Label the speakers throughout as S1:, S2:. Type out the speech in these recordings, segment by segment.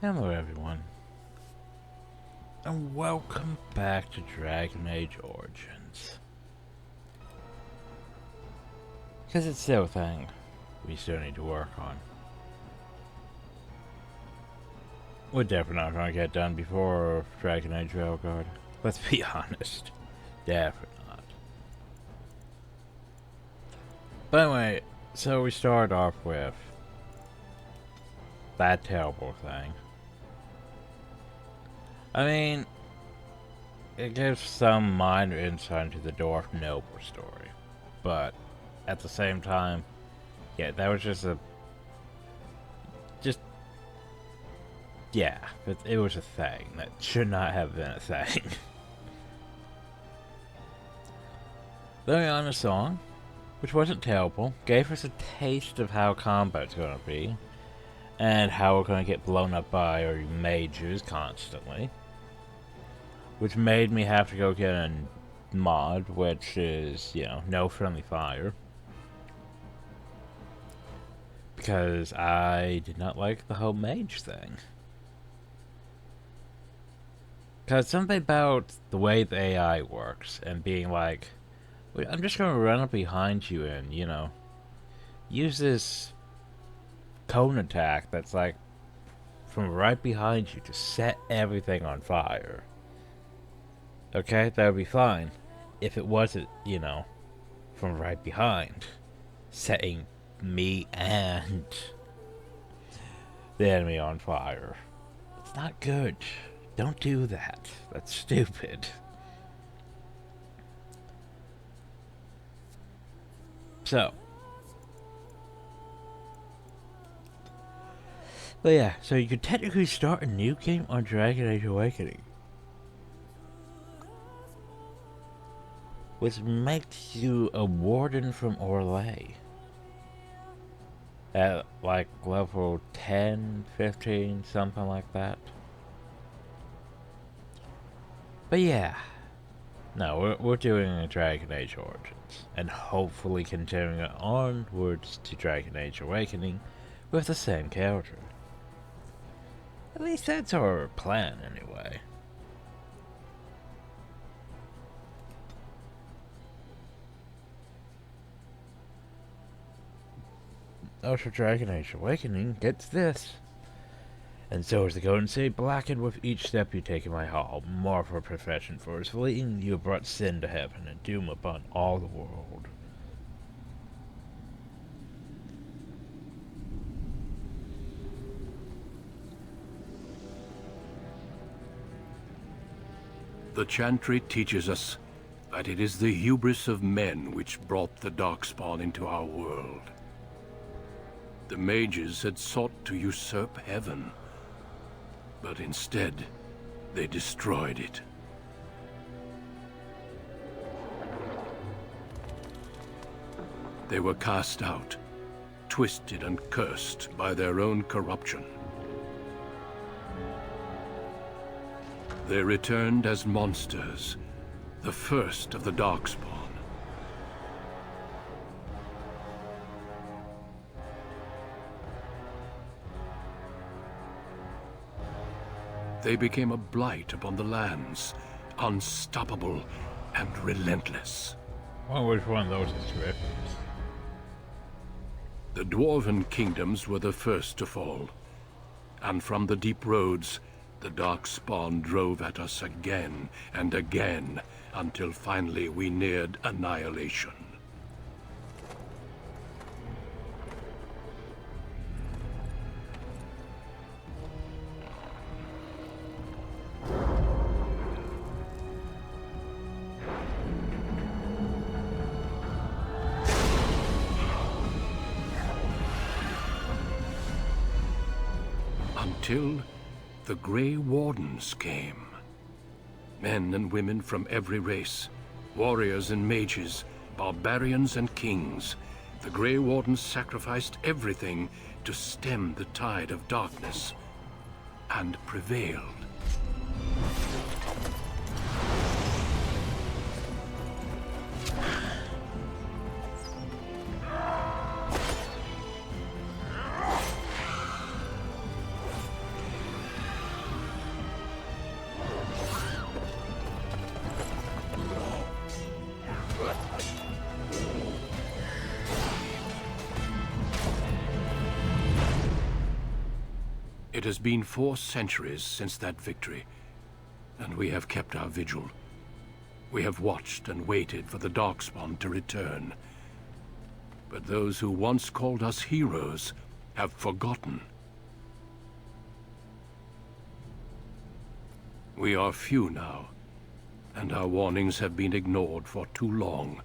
S1: Hello everyone, and welcome back to Dragon Age Origins. Because it's still a thing we still need to work on. We're definitely not going to get done before Dragon Age Veilguard. Let's be honest. Definitely not. But anyway, so we start off with that terrible thing. I mean, it gives some minor insight into the Dwarf Noble story, but at the same time, yeah, that was yeah, it was a thing that should not have been a thing. The honest song, which wasn't terrible, gave us a taste of how combat's gonna be, and how we're gonna get blown up by our mages constantly. Which made me have to go get a mod, which is, no friendly fire. Because I did not like the whole mage thing. Because something about the way the AI works and being like, I'm just going to run up behind you and, use this cone attack that's like from right behind you to set everything on fire. Okay, that would be fine if it wasn't, from right behind, setting me and the enemy on fire. It's not good. Don't do that. That's stupid. So. But yeah, so you could technically start a new game on Dragon Age Awakening. Which makes you a warden from Orlais. At like level 10, 15, something like that. But yeah. No, we're doing a Dragon Age Origins. And hopefully continuing it onwards to Dragon Age Awakening with the same character. At least that's our plan anyway. Also, Dragon Age Awakening gets this. And so is the Golden City blackened with each step you take in my hall. More for a profession, for as fleeting you have brought sin to heaven and doom upon all the world.
S2: The Chantry teaches us that it is the hubris of men which brought the Darkspawn into our world. The mages had sought to usurp heaven, but instead, they destroyed it. They were cast out, twisted and cursed by their own corruption. They returned as monsters, the first of the Darkspawn. They became a blight upon the lands, unstoppable and relentless.
S1: Well, which one of those is Griffins?
S2: The Dwarven kingdoms were the first to fall, and from the deep roads, the Darkspawn drove at us again and again, until finally we neared annihilation. Until the Grey Wardens came. Men and women from every race, warriors and mages, barbarians and kings. The Grey Wardens sacrificed everything to stem the tide of darkness, and prevailed. It has been 4 centuries since that victory, and we have kept our vigil. We have watched and waited for the Darkspawn to return. But those who once called us heroes have forgotten. We are few now, and our warnings have been ignored for too long.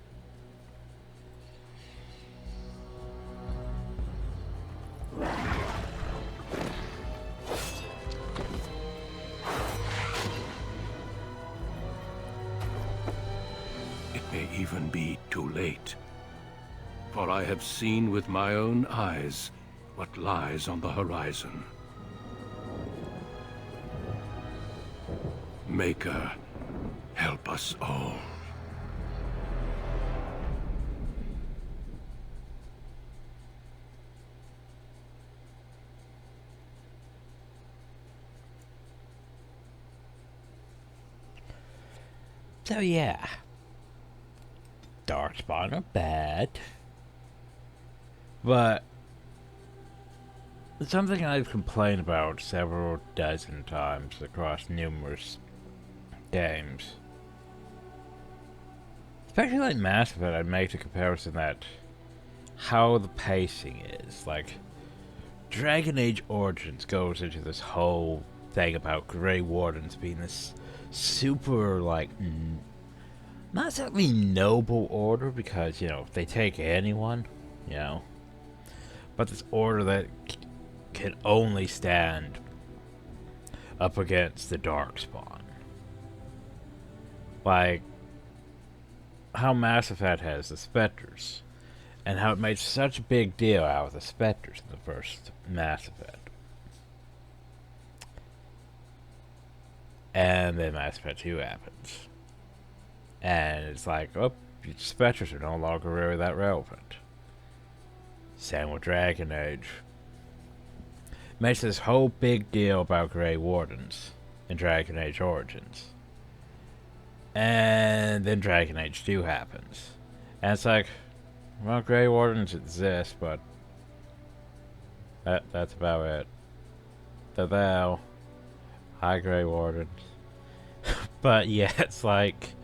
S2: It may even be too late. For I have seen with my own eyes what lies on the horizon. Maker, help us all.
S1: So yeah, Darkspawn are bad, but something I've complained about several dozen times across numerous games, especially like Mass Effect, I'd make the comparison that how the pacing is. Like, Dragon Age Origins goes into this whole thing about Grey Wardens being this super, like, not exactly noble order, because, you know, they take anyone, you know, but this order that can only stand up against the Darkspawn. Like, how Mass Effect has the Spectres, and how it made such a big deal out of the Spectres in the first Mass Effect. And then Mass Effect 2 happens. And it's like, oh, Spectres are no longer really that relevant. Same with Dragon Age. Makes this whole big deal about Grey Wardens in Dragon Age Origins. And then Dragon Age 2 happens. And it's like, well, Grey Wardens exist, but that's about it. Thou. Hi, Grey Wardens. But yeah, it's like,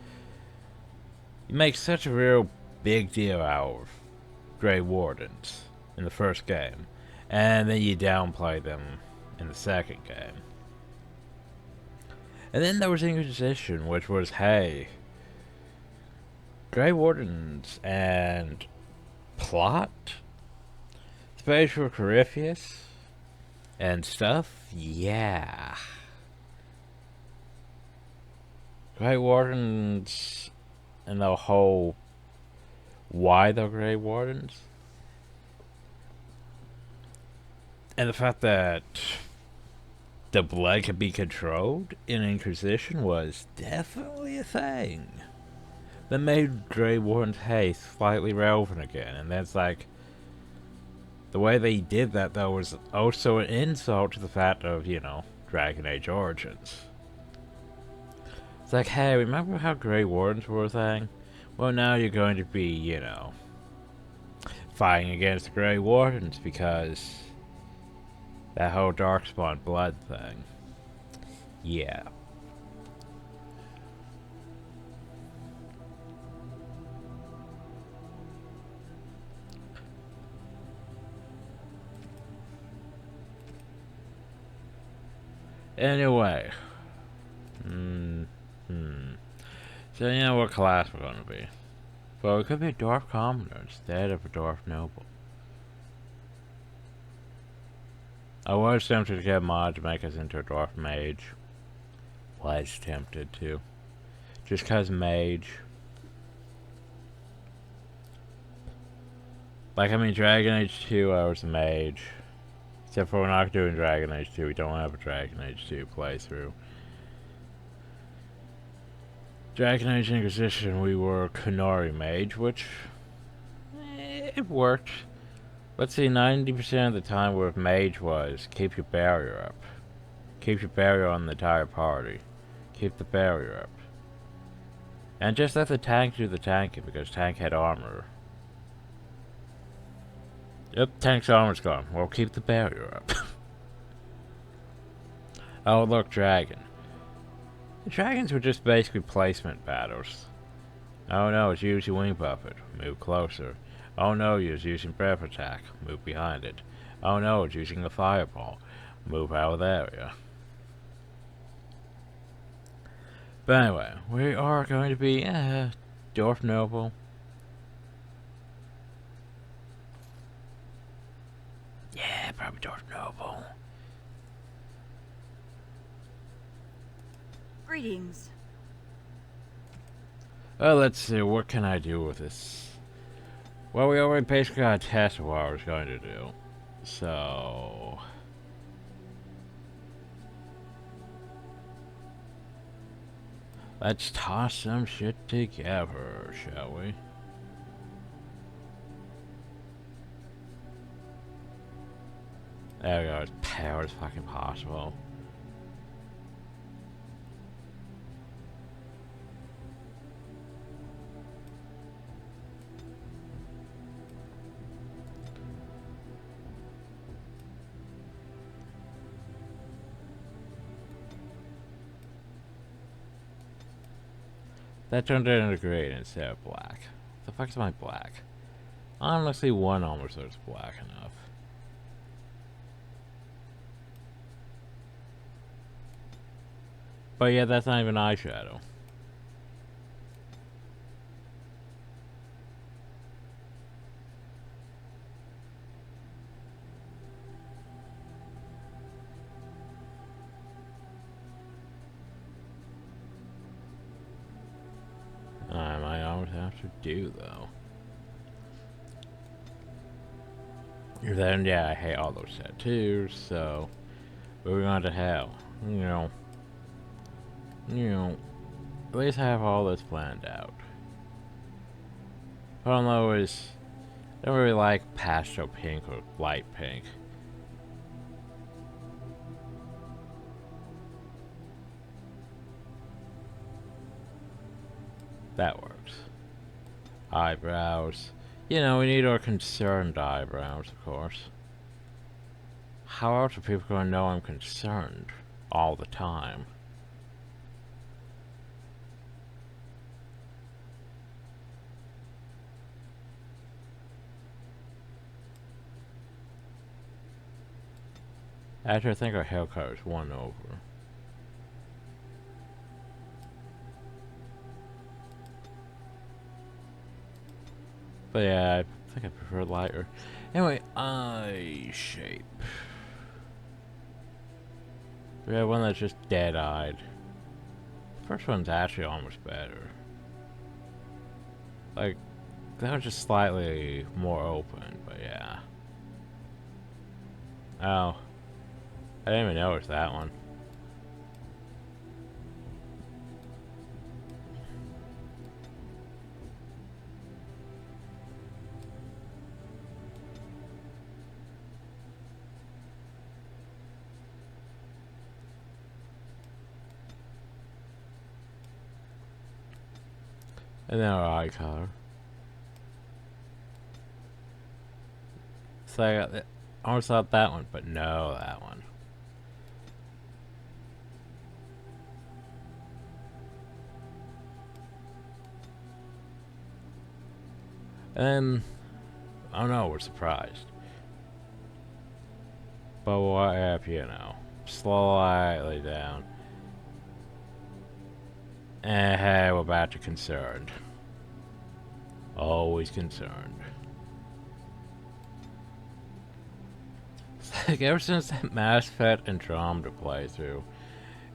S1: you make such a real big deal out of Grey Wardens in the first game, and then you downplay them in the second game. And then there was Inquisition, which was, hey, Grey Wardens and plot, Spatial Corypheus, and stuff, yeah. Grey Wardens and the whole why the Grey Wardens, and the fact that the blood could be controlled in Inquisition was definitely a thing that made Grey Wardens, hey, slightly relevant again. And that's like, the way they did that though was also an insult to the fact of, you know, Dragon Age Origins. It's like, hey, remember how Grey Wardens were a thing? Well, now you're going to be, you know, fighting against the Grey Wardens because that whole Darkspawn blood thing. Yeah. Anyway. So you know what class we're gonna be. Well, it could be a Dwarf Commoner instead of a Dwarf Noble. I was tempted to get a mod to make us into a Dwarf Mage. Was tempted to. Just cause Mage. Like, I mean, Dragon Age 2, I was a Mage. Except for we're not doing Dragon Age 2. We don't have a Dragon Age 2 playthrough. Dragon Age Inquisition, we were Kunori Mage, which, it worked. Let's see, 90% of the time with Mage was, keep your barrier up. Keep your barrier on the entire party. Keep the barrier up. And just let the tank do the tanking, because tank had armor. Yep, tank's armor's gone. Well, keep the barrier up. Oh, look, dragon. The dragons were just basically placement battles. Oh no, it's using wing puppet. Move closer. Oh no, it's using breath attack. Move behind it. Oh no, it's using a fireball. Move out of the area. But anyway, we are going to be Dwarf Noble. Yeah, probably Dwarf Noble.
S3: Greetings.
S1: Well, let's see, what can I do with this? Well, we already basically got a test of what I was going to do. So... let's toss some shit together, shall we? There we go, as power as fucking possible. That turned it into green instead of black. The fuck is my black? Honestly, one almost looks black enough. But yeah, that's not even eyeshadow. I might always have to do, though. Then, yeah, I hate all those tattoos, so... moving on to hell. You know, at least I have all this planned out. Problem though is, I don't really like pastel pink or light pink. That works. Eyebrows. You know, we need our concerned eyebrows, of course. How else are people going to know I'm concerned all the time? Actually, I think our haircut is one over. But yeah, I think I prefer lighter. Anyway, eye shape. We have one that's just dead-eyed. The first one's actually almost better. Like, that was just slightly more open, but yeah. Oh. I didn't even notice that one. And then our eye color. So I almost thought that one, but no, that one. And oh no, we're surprised. But what if, you know, slightly down. And hey, we're back to concerned. Always concerned. It's like ever since that Mass Effect Andromeda playthrough,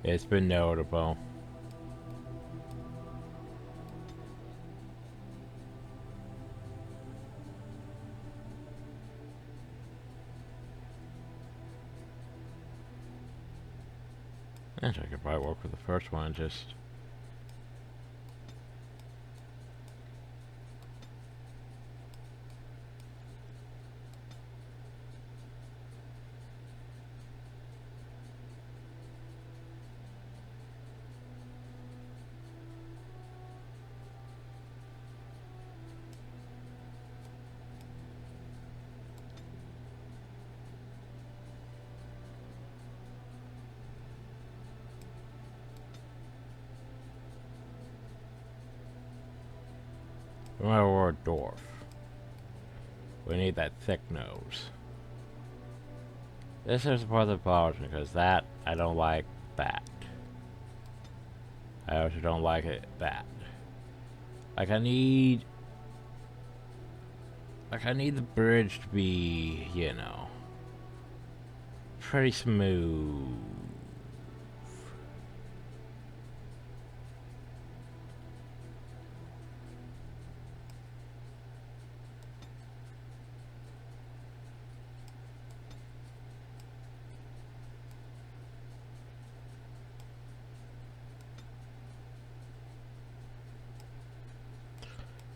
S1: it's been notable. Actually, I could probably work with the first one, just... Remember, we're a dwarf. We need that thick nose. This is part of the problem because that I don't like that. I also don't like it that. Like I need the bridge to be, you know, pretty smooth.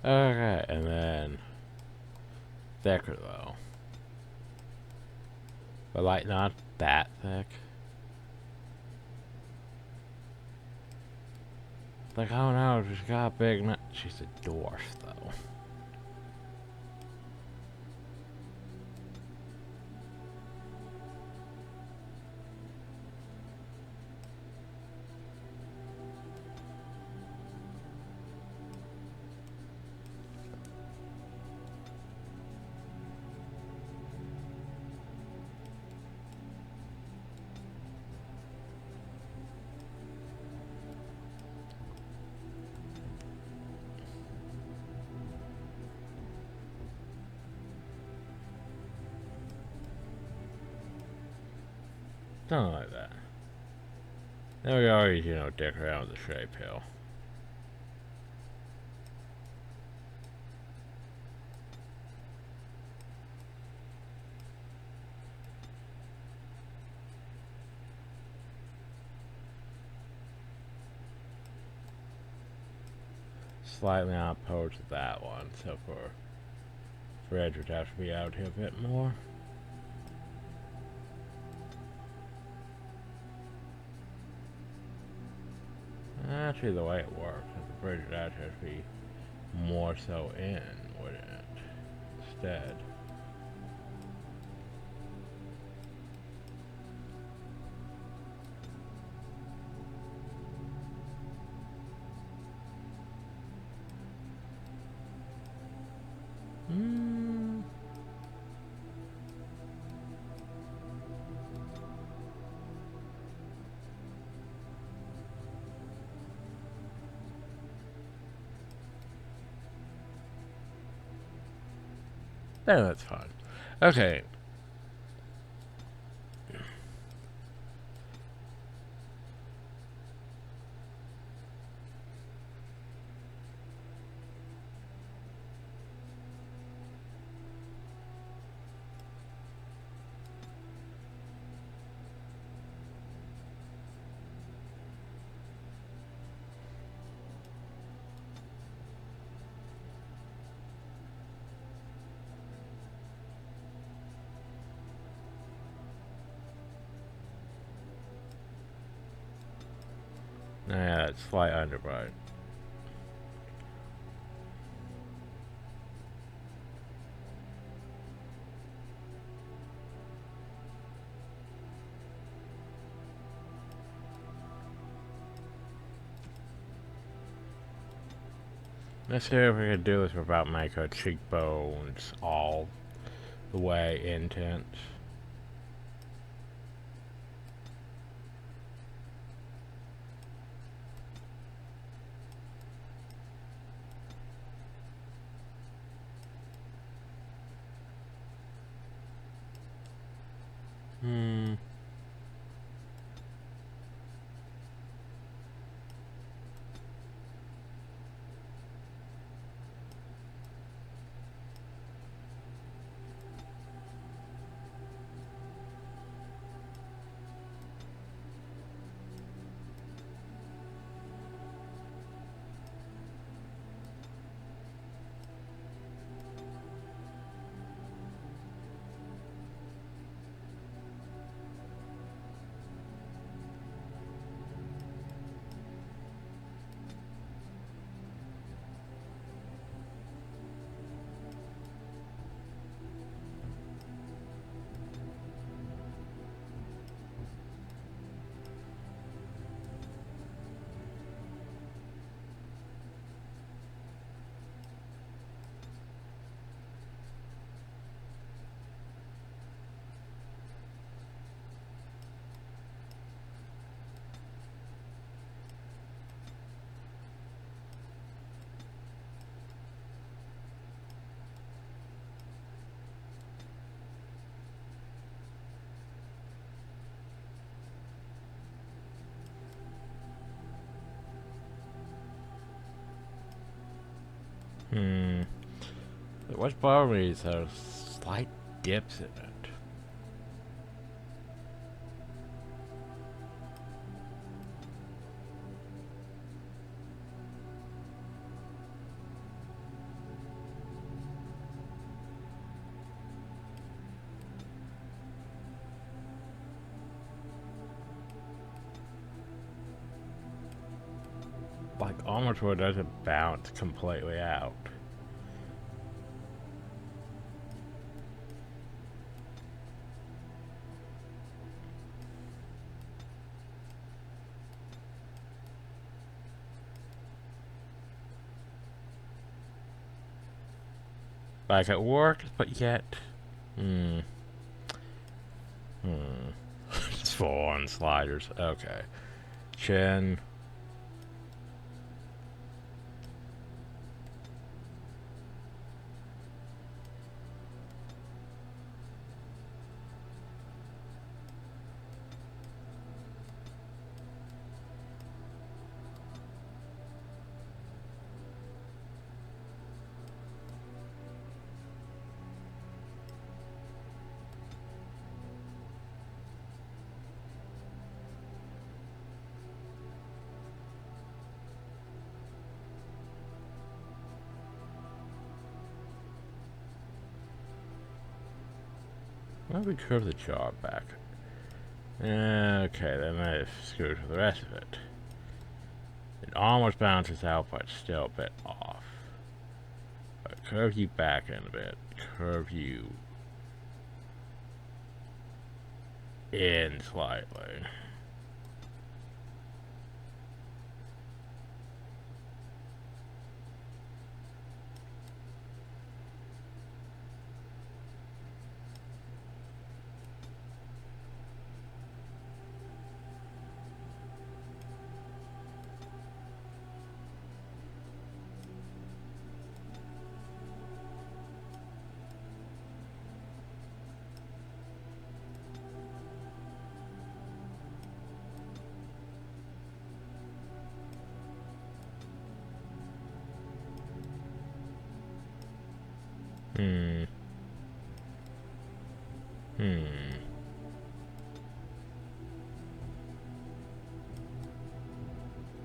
S1: Okay, and then thicker though. But like not that thick. Like, oh no, she's got a big nut. She's a dwarf though. Something like that. Then we always, you know, dick around with the shape hill. Slightly opposed to that one, so for Fred would have to be out here a bit more. Actually, the way it works, the bridge would actually have to be more so in, wouldn't it? Instead. Yeah, that's fine. Okay. Yeah, it's slight underbite. Let's see if we can do this without making her cheekbones all the way intense. What's bothering me is those slight dips in it. Like almost where it doesn't bounce completely out. Like it works, but yet, it's full on sliders. Okay, chin. Why don't we curve the jaw back? Okay, then I screwed with the rest of it. It almost bounces out, but still a bit off. But curve you back in a bit. Curve you in slightly.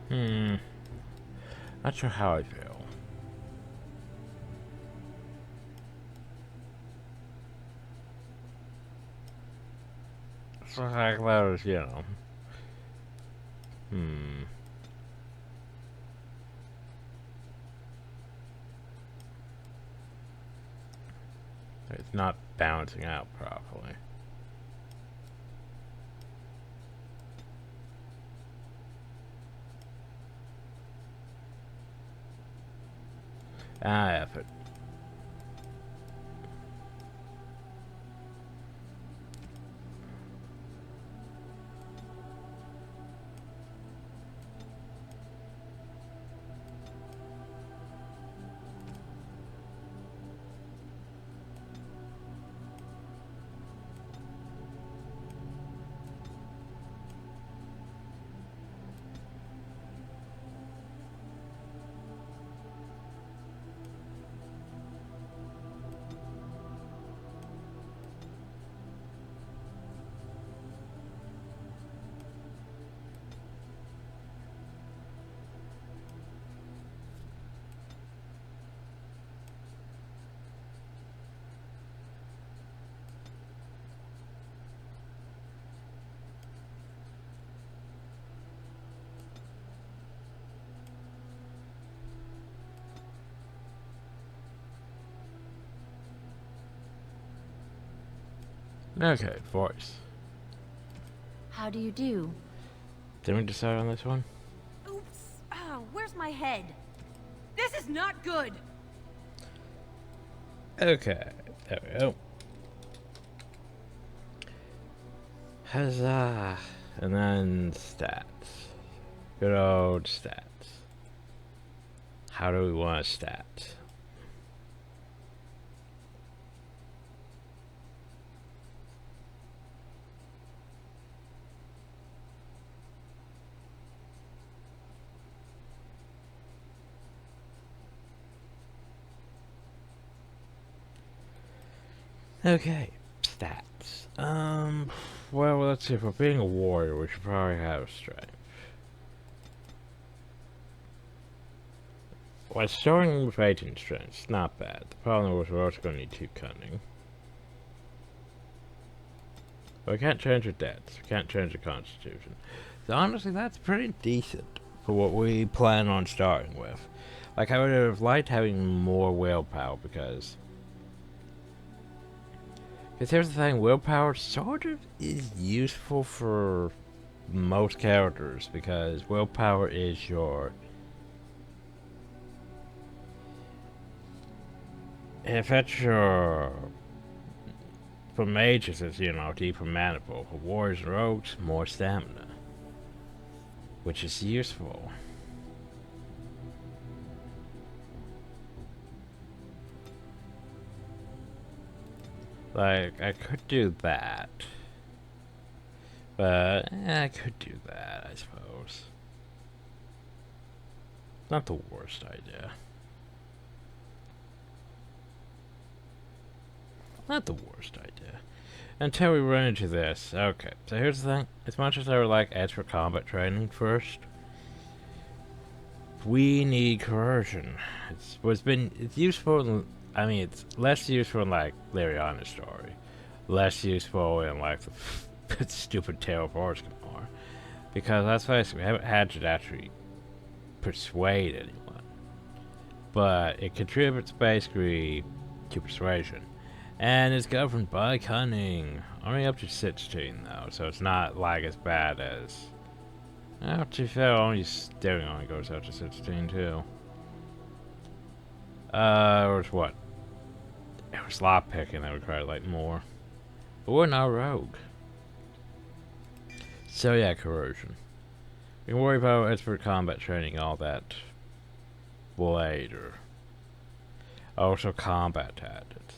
S1: Hmm. Not sure how I feel. So like that was, you know. It's not balancing out properly. Effort. Okay, voice.
S3: How do you do?
S1: Did we decide on this one?
S3: Oops. Oh, where's my head? This is not good.
S1: Okay, there we go. Huzzah! And then stats. Good old stats. How do we want to stat? Okay, stats. Well, let's see. For being a warrior, we should probably have strength. Well, starting with 18 strength, not bad. The problem was we're also going to need 2 cunning. But we can't change our dex. We can't change the constitution. So honestly, that's pretty decent for what we plan on starting with. Like, I would have liked having more willpower because here's the thing, willpower sort of is useful for most characters because willpower is your... If it's your... For mages, it's, you know, deeper mana pool. For warriors and rogues, more stamina. Which is useful. Like, I could do that. But, I could do that, I suppose. Not the worst idea. Not the worst idea. Until we run into this. Okay, so here's the thing. As much as I would like extra combat training first, we need coercion. It's useful. I mean, it's less useful in like Liriana's story, less useful in like the stupid Tale of Horrors more, because let's face it, we haven't had to actually persuade anyone, but it contributes basically to persuasion, and it's governed by cunning. Only up to 16 though, so it's not like as bad as. Oh, to be fair, steering only goes up to 16 too. Or it's what? It was lockpicking that required like more. But we're not rogue. So yeah, coercion. We can worry about expert combat training, all that later. Also combat tactics.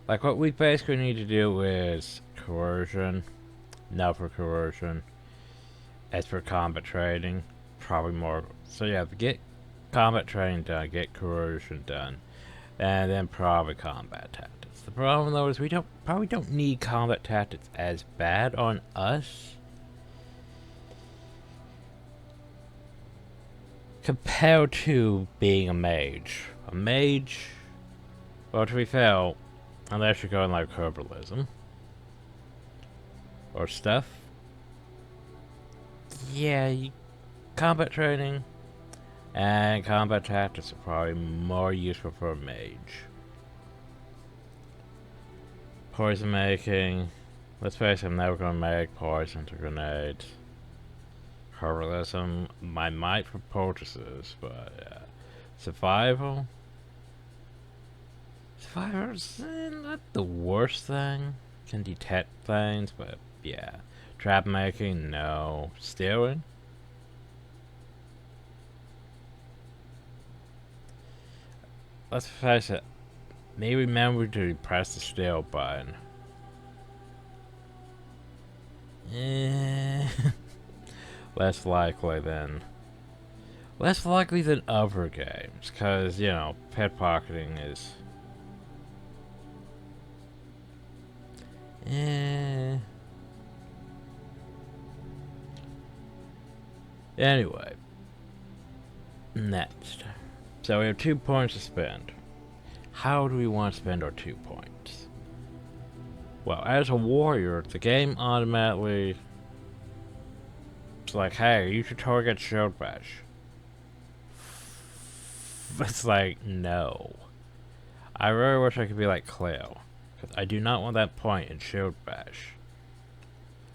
S1: Like what we basically need to do is coercion, now for coercion, expert combat training, probably more. So yeah, get combat training done, get coercion done, and then probably combat tactics. The problem though is we probably don't need combat tactics as bad on us compared to being a mage. A mage, well, to be fair, unless you're going like herbalism or stuff, yeah, combat training and combat tactics are probably more useful for a mage. Poison making. Let's face it, I'm never gonna make poisons or grenades. Herbalism, I might for poultices, but yeah. Survival? Survival's not the worst thing. Can detect things, but yeah. Trap making, no. Stealing? Let's face it. Maybe remember to press the steal button. Less likely than other games, cause you know, pet pocketing is. Anyway, next. So we have 2 points to spend. How do we want to spend our 2 points? Well, as a warrior, the game automatically... It's like, hey, you should target Shield Bash. It's like, no. I really wish I could be like Cleo. Because I do not want that point in Shield Bash.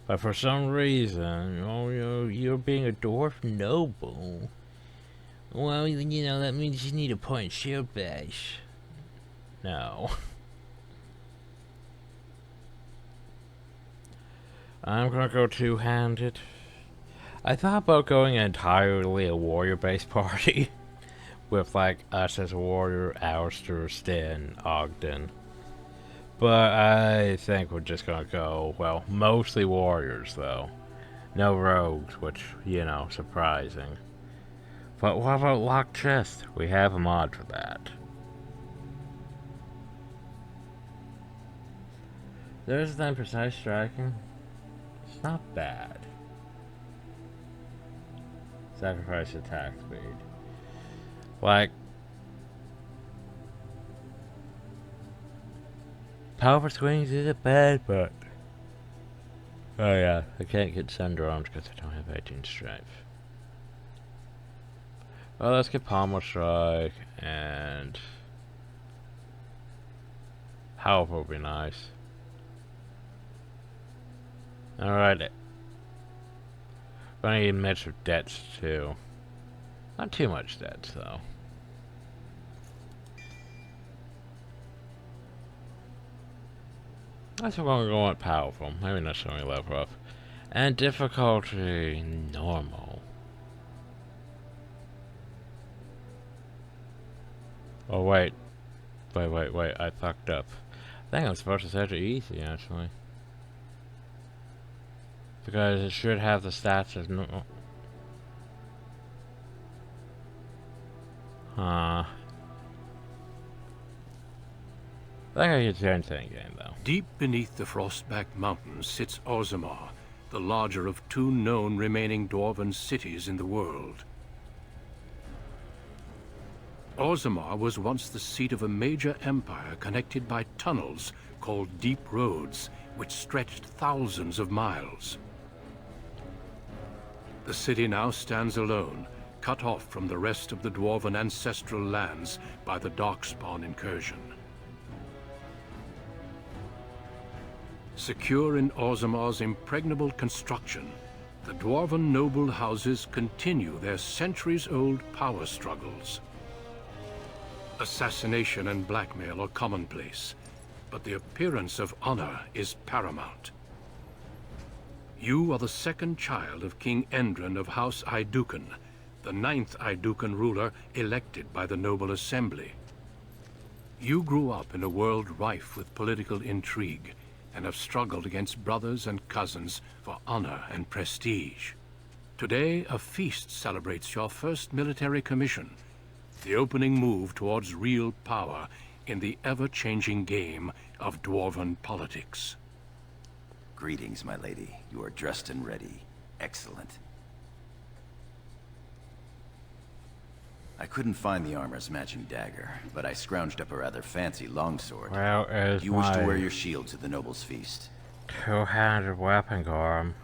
S1: But for some reason, oh, you're being a dwarf noble. Well, you know, that means you need a point Shield Bash. No. I'm gonna go two-handed. I thought about going entirely a warrior-based party. With, like, us as a warrior, Alistair, Stin, Ogden. But I think we're just gonna go, well, mostly warriors, though. No rogues, which, you know, surprising. But what about Locked Chest? We have a mod for that. There's that precise striking. It's not bad. Sacrifice attack speed. Like, power swings isn't bad, but oh yeah, I can't get Thunder Arms because I don't have 18 strength. Well, let's get Pommel Strike and Powerful would be nice. Alright. Gonna need a mix of debts too. Not too much debts though. That's what we're going with powerful. Maybe not so many level up. And difficulty normal. Oh wait. Wait, I fucked up. I think I'm supposed to set it easy actually. Because it should have the stats as no. I think I could change that game though.
S2: Deep beneath the Frostback Mountains sits Orzammar, the larger of two known remaining dwarven cities in the world. Orzammar was once the seat of a major empire connected by tunnels called Deep Roads, which stretched thousands of miles. The city now stands alone, cut off from the rest of the dwarven ancestral lands by the Darkspawn incursion. Secure in Orzammar's impregnable construction, the dwarven noble houses continue their centuries-old power struggles. Assassination and blackmail are commonplace, but the appearance of honor is paramount. You are the second child of King Endrin of House Aiducan, the 9th Aiducan ruler elected by the Noble Assembly. You grew up in a world rife with political intrigue, and have struggled against brothers and cousins for honor and prestige. Today, a feast celebrates your first military commission, the opening move towards real power in the ever-changing game of dwarven politics.
S4: Greetings, my lady. You are dressed and ready. Excellent. I couldn't find the armor's matching dagger, but I scrounged up a rather fancy longsword.
S1: Well, is
S4: You wish to wear your shield to the noble's feast?
S1: two-handed weapon arm.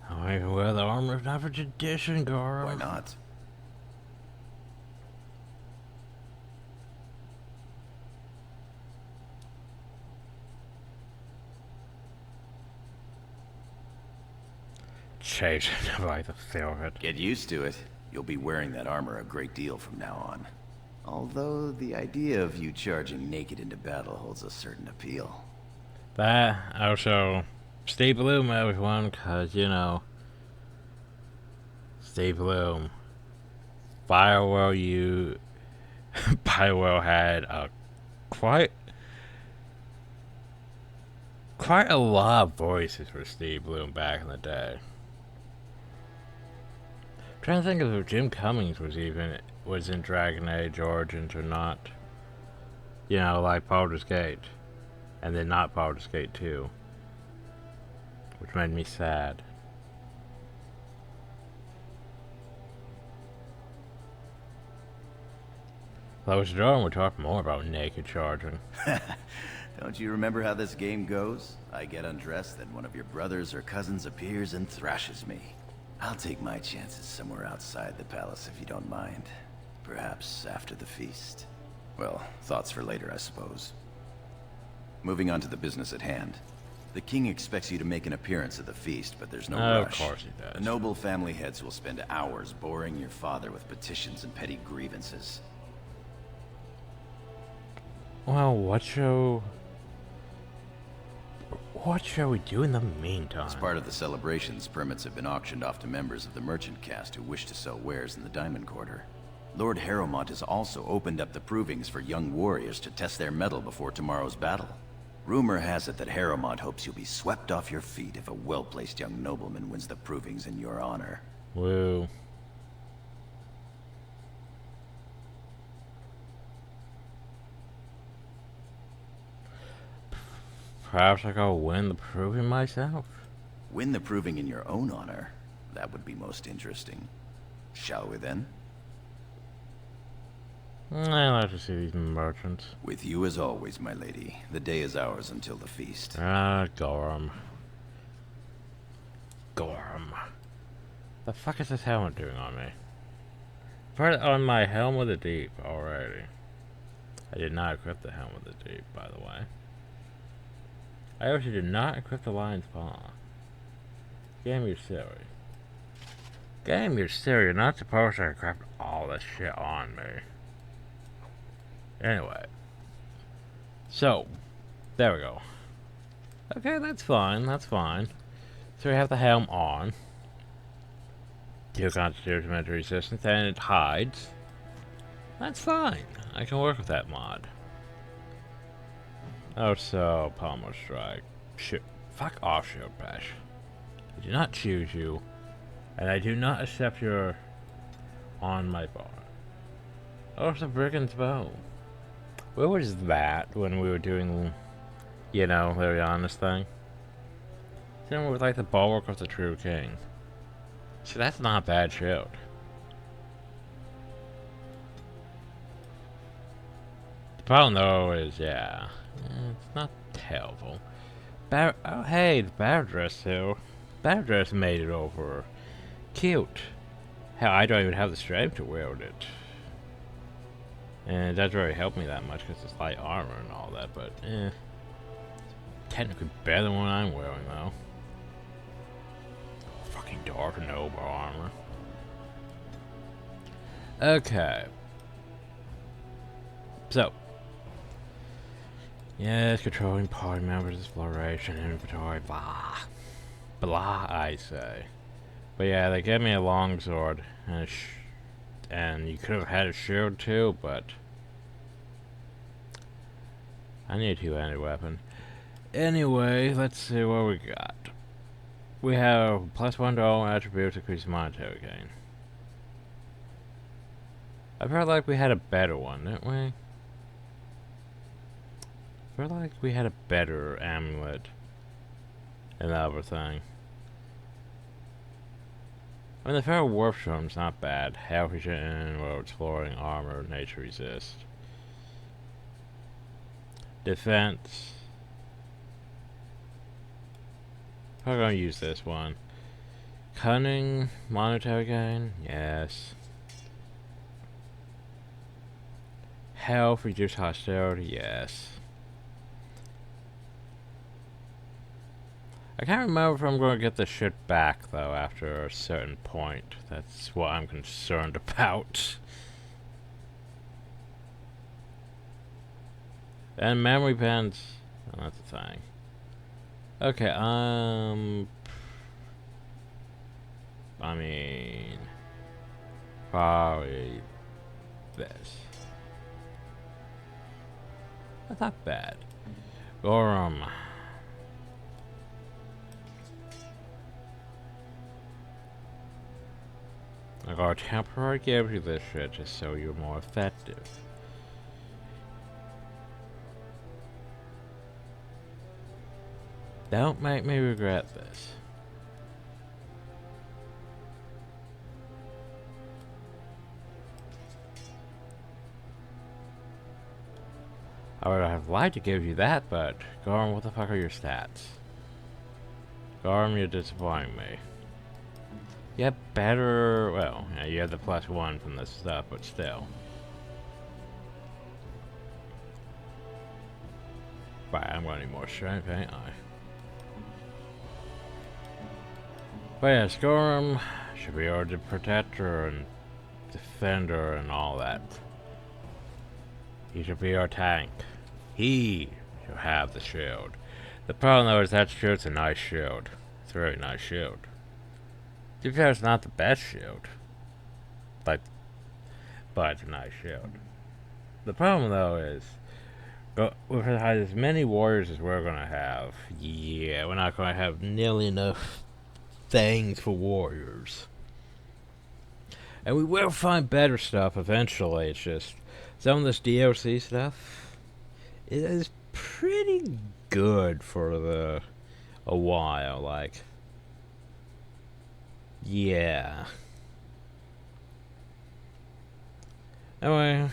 S1: I can wear the armor of not for tradition, Garm.
S4: Why not?
S1: Chased by the Veilguard.
S4: Get used to it. You'll be wearing that armor a great deal from now on. Although the idea of you charging naked into battle holds a certain appeal.
S1: That also Steve Bloom, everyone, cause you know Steve Bloom. Bioware had a quite a lot of voices for Steve Bloom back in the day. I'm trying to think if Jim Cummings was in Dragon Age Origins or not. You know, like Baldur's Gate. And then not Baldur's Gate 2. Which made me sad. Close the door and we'll talk more about naked charging.
S4: Don't you remember how this game goes? I get undressed, then one of your brothers or cousins appears and thrashes me. I'll take my chances somewhere outside the palace if you don't mind. Perhaps after the feast. Well, thoughts for later, I suppose. Moving on to the business at hand. The king expects you to make an appearance at the feast, but there's no rush.
S1: Of course he does.
S4: The noble family heads will spend hours boring your father with petitions and petty grievances.
S1: Well, what shall we do in the meantime?
S4: As part of the celebrations, permits have been auctioned off to members of the merchant caste who wish to sell wares in the Diamond Quarter. Lord Harrowmont has also opened up the provings for young warriors to test their mettle before tomorrow's battle. Rumor has it that Harrowmont hopes you'll be swept off your feet if a well-placed young nobleman wins the provings in your honor.
S1: Woo. Perhaps I could win the proving myself.
S4: Win the proving in your own honor? That would be most interesting. Shall we then?
S1: I'd like to see these merchants.
S4: With you as always, my lady. The day is ours until the feast.
S1: Gorm. Gorm. The fuck is this helmet doing on me? Put it on my Helm of the Deep already. I did not equip the Helm of the Deep, by the way. I also did not equip the Lion's Paw. Game, you're silly. Game, you're silly. You're not supposed to equip all this shit on me. Anyway. So, there we go. Okay, that's fine, that's fine. So we have the helm on. 2 constitution mental resistance, and it hides. That's fine. I can work with that mod. Oh, so Pommel Strike. Shit. Fuck off, Shield Bash. I do not choose you, and I do not accept your on my bar. Oh, it's a Brigand's Bow. Where was that when we were doing, you know, the honest thing? Similar with like the bulwark of the True King. See, that's not a bad shield. The problem though is, yeah, it's not terrible. Oh hey, the battle dress too. Battle dress made it over. Cute. Hell, I don't even have the strength to wield it. And it doesn't really help me that much because it's light armor and all that, but technically better than what I'm wearing though. Fucking dark and noble armor. Okay. So. Yes, controlling party members, exploration, inventory, blah. Blah, I say. But yeah, they gave me a longsword, and you could have had a shield too, but I need a two-handed weapon. Anyway, let's see what we got. We have +1 to all attributes, increase monetary gain. I felt like we had a better one, didn't we? I felt like we had a better amulet and the other thing. I mean, the Feral Warpstorm's not bad. Health regen, while exploring, armor, nature resist. Defense. I'm gonna use this one. Cunning, monetary gain, yes. Health, reduce hostility, yes. I can't remember if I'm going to get this shit back, though, after a certain point. That's what I'm concerned about. And memory pens. Oh, that's a thing. Okay, I mean, probably this. That's not bad. Gorham. I got temporary give you this shit just so you're more effective. Don't make me regret this. I would have liked to give you that, but Gorham, what the fuck are your stats? Gorham, you're disappointing me. You have better, well, yeah, you have the +1 from this stuff, but still. Right, I'm gonna need more strength, ain't I? But yeah, Gorham should be able to protector and defender and all that. He should be our tank. He should have the shield. The problem though is that shield's a nice shield. It's a very nice shield. To be fair, it's not the best shield. But it's a nice shield. The problem though is We've had as many warriors as we're gonna have. Yeah, we're not gonna have nearly enough things for warriors. And we will find better stuff eventually. It's just some of this DLC stuff is pretty good for a while. Like, yeah. Anyway,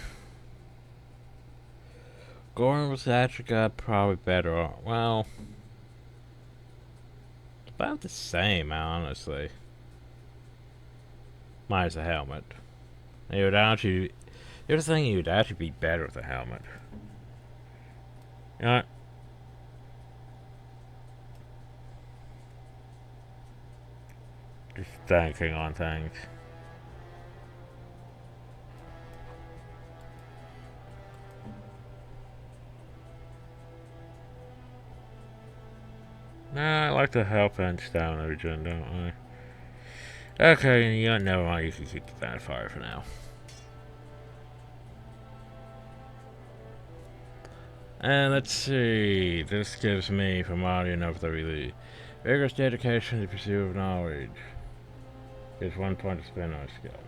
S1: Goran was actually got probably better. Well, about the same, honestly. Minus the helmet. He would actually. Here's the thing: he would actually be better with a helmet. You know what? Just thinking on things. Nah, I like the help bench down region, don't I? Okay, yeah, never mind. You can keep the fan fire for now. And let's see. This gives me, from audio of the release, vigorous dedication to the pursuit of knowledge. Gives 1 point of spin on skill.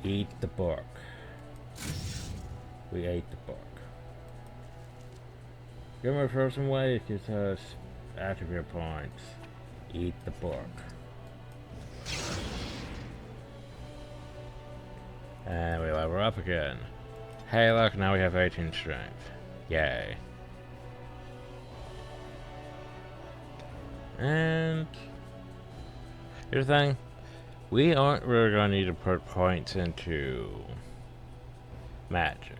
S1: Eat the book. We ate the book. Give me frozen waste gives us attribute points. Eat the book. And we level up again. Hey look, now we have 18 strength. Yay. And here's the thing. We aren't really going to need to put points into magic.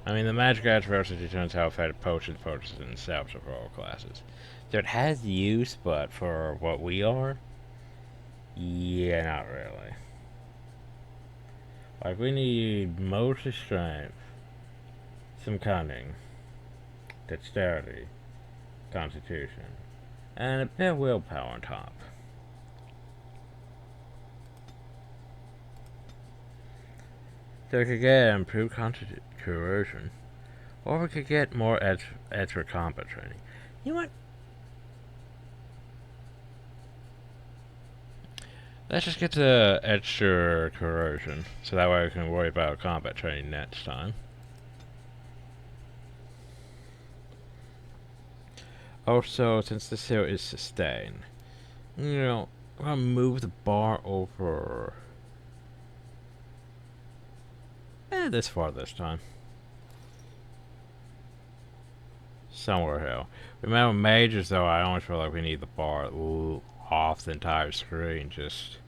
S1: I mean, the magic attribute determines how effective potions, and salves are for all classes. So it has use, but for what we are, yeah, not really. Like, we need mostly strength, some cunning, dexterity, constitution, and a bit of willpower on top. So we could get improved constitution, or we could get more extra combat training. You know what? Let's just get the extra corrosion, so that way we can worry about combat training next time. Also, since this here is sustain, you know, I'm gonna move the bar over this far this time. Somewhere here. Remember mages though, I almost feel like we need the bar off the entire screen, just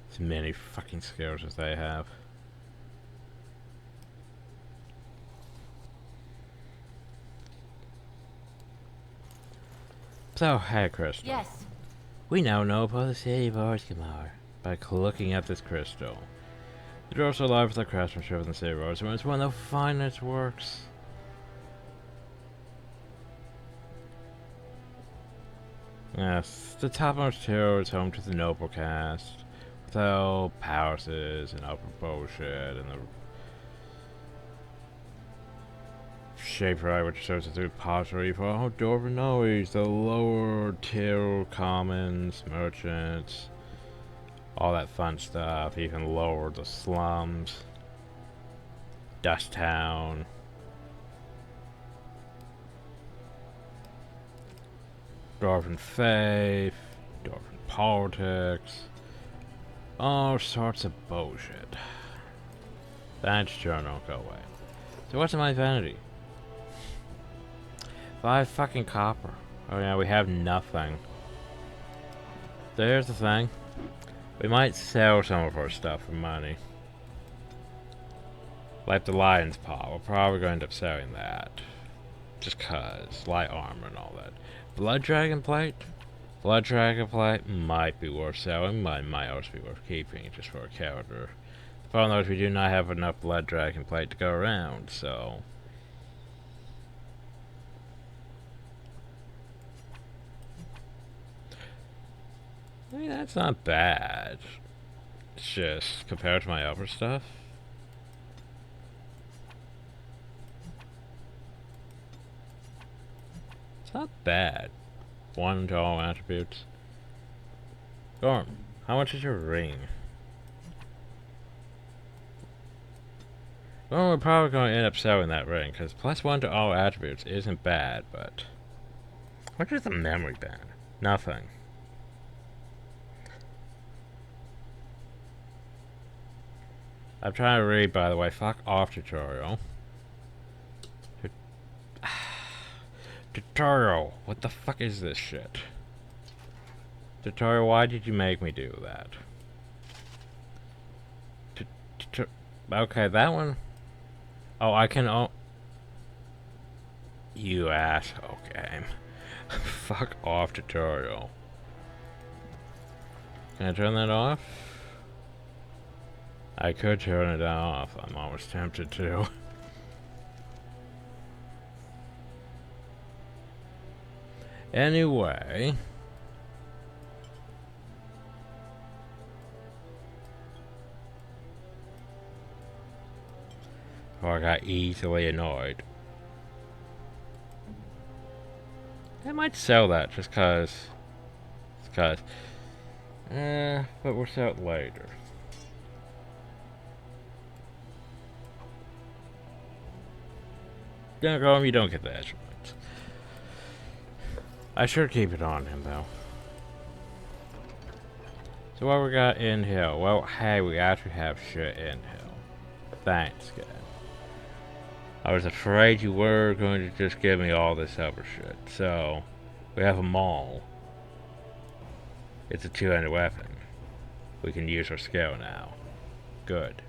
S1: as many fucking skills as they have. So, hey Crystal.
S3: Yes.
S1: We now know about the city of Orskimar by looking at this crystal. The dwarves so alive with the craftsmanship in the city of Orskimar is one of the finest works. Yes, the topmost tier is home to the noble caste, with all palaces and upper bullshit, and the shape right which serves as a pottery for all dwarven knowledge, the lower tier commons, merchants, all that fun stuff, even lower the slums, Dust Town. Dwarven faith, dwarven politics, all sorts of bullshit. That's sure don't go away. So what's in my vanity? 5 fucking copper. Oh yeah, we have nothing. So here's the thing. We might sell some of our stuff for money. Like the lion's paw, we're probably going to end up selling that. Just cause, light armor and all that. Blood Dragon Plate? Blood Dragon Plate might be worth selling, but it might also be worth keeping just for a character. The problem is we do not have enough Blood Dragon Plate to go around, so... I mean, that's not bad. It's just, compared to my other stuff... It's not bad. 1 to all attributes. Gorm, how much is your ring? Well, we're probably going to end up selling that ring, because +1 to all attributes isn't bad, but... What is the memory band? Nothing. I'm trying to read, by the way. Fuck off, tutorial. Tutorial, what the fuck is this shit? Tutorial, why did you make me do that? Okay, that one... Oh, I can... Oh, you asshole game. Fuck off, tutorial. Can I turn that off? I could turn it off. I'm almost tempted to. Anyway... Oh, I got easily annoyed. I might sell that just cause... but we'll sell it later. Don't go him, you don't get the edge points. I should keep it on him though. So what we got in here? Well, hey, we actually have shit in here. Thanks, guys. I was afraid you were going to just give me all this other shit. So, we have a maul. It's a two-handed weapon. We can use our skill now. Good.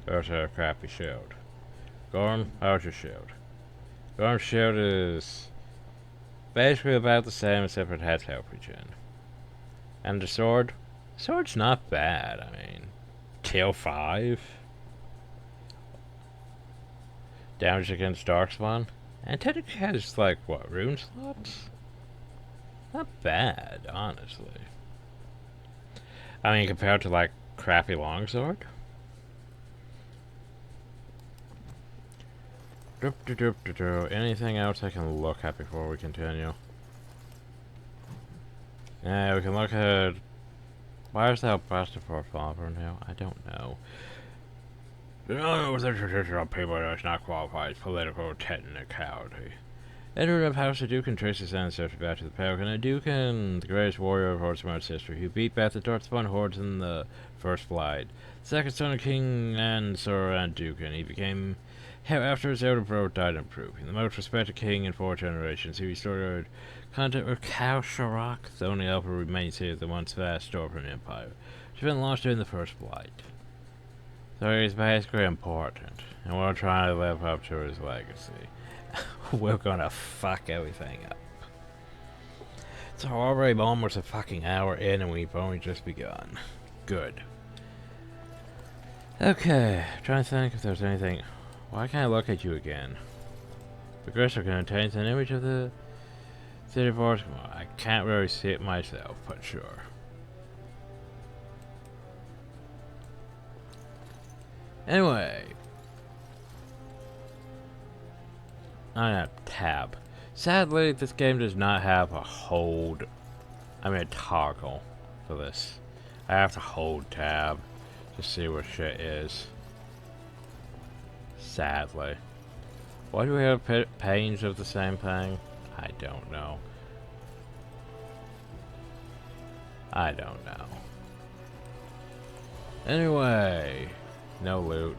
S1: There's our crappy shield. Gorm, how's your shield? Gorm's shield is basically about the same except for it has health regen. And the sword? Sword's not bad, I mean. Tail 5. Damage against Darkspawn. And technically has, like, what, rune slots? Not bad, honestly. I mean, compared to, like, crappy longsword. Anything else I can look at before we continue? Yeah, we can look at... Why is that busted for a father now? I don't know. The traditional people does not qualify as political technicality. Edward of House of Dukin traced his ancestry back to the Pelican, and Dukin, the greatest warrior of Horsemar's history, who beat back the Darkspawn hordes in the First Flight. Second son of King and Soran Dukin, he became after his elder brother died in Proving. The most respected king in 4 generations, he restored contact with Khal Sharrock, the only elf who remains here of the once vast Dorpan Empire, which had been lost during the First Flight. So he's basically important, and we're trying to live up to his legacy. We're gonna fuck everything up. So already almost a fucking hour in and we've only just begun. Good. Okay, trying to think if there's anything... Why can't I look at you again? The crystal contains an image of the city of Orskmore. I can't really see it myself, but sure. Anyway. I have tab. Sadly, this game does not have a hold. I mean a toggle for this. I have to hold tab to see where shit is. Sadly. Why do we have panes of the same thing? I don't know. I don't know. Anyway, no loot.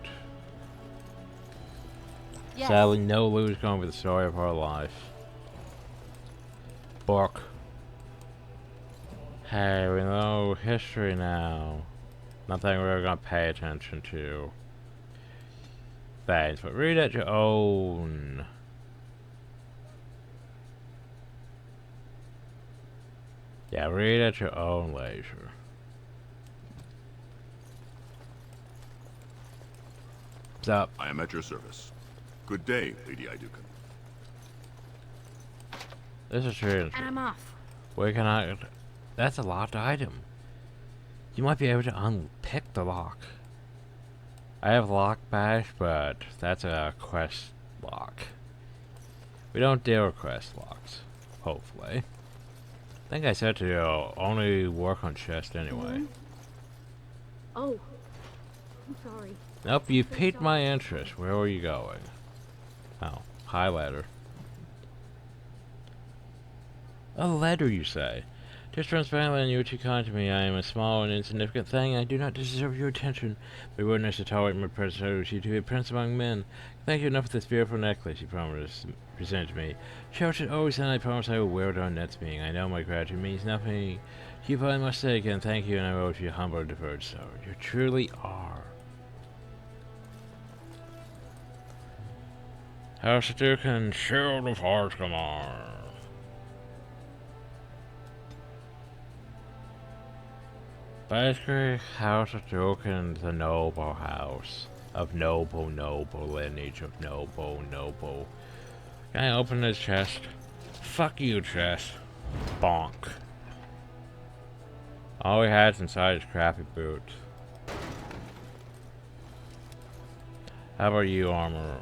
S3: Yes.
S1: Sadly, no loot is going to be the story of our life. Book. Hey, we know history now. Nothing we're going to pay attention to. Thanks, but read at your own. Yeah, read at your own leisure. What's up?
S5: I am at your service. Good day, Lady Idukan.
S1: This is true.
S3: And I'm off.
S1: Where can I... That's a locked item. You might be able to unpick the lock. I have lock bash, but that's a quest lock. We don't deal with quest logs. Hopefully. I think I said to you, only work on chest anyway.
S3: Oh, I'm sorry.
S1: Nope, you piqued my interest. Where were you going? Oh, highlighter. A letter, you say? Just transparently and you are too kind to me. I am a small and insignificant thing. I do not deserve your attention. But willingness to tolerate my presence you to be a prince among men. Thank you enough for this beautiful necklace you promised present to me. Cherish it always, and I promise I will wear it on next meeting. I know my gratitude means nothing to you, but I must say again, thank you, and I wrote you humble and deferred so. You truly are. House of Duke and Shield of Hearts, come on. Basically, House of Duke and the noble house. Of noble lineage of noble. Can I open this chest? Fuck you, chest. Bonk. All he has inside is crappy boots. How about you, armor?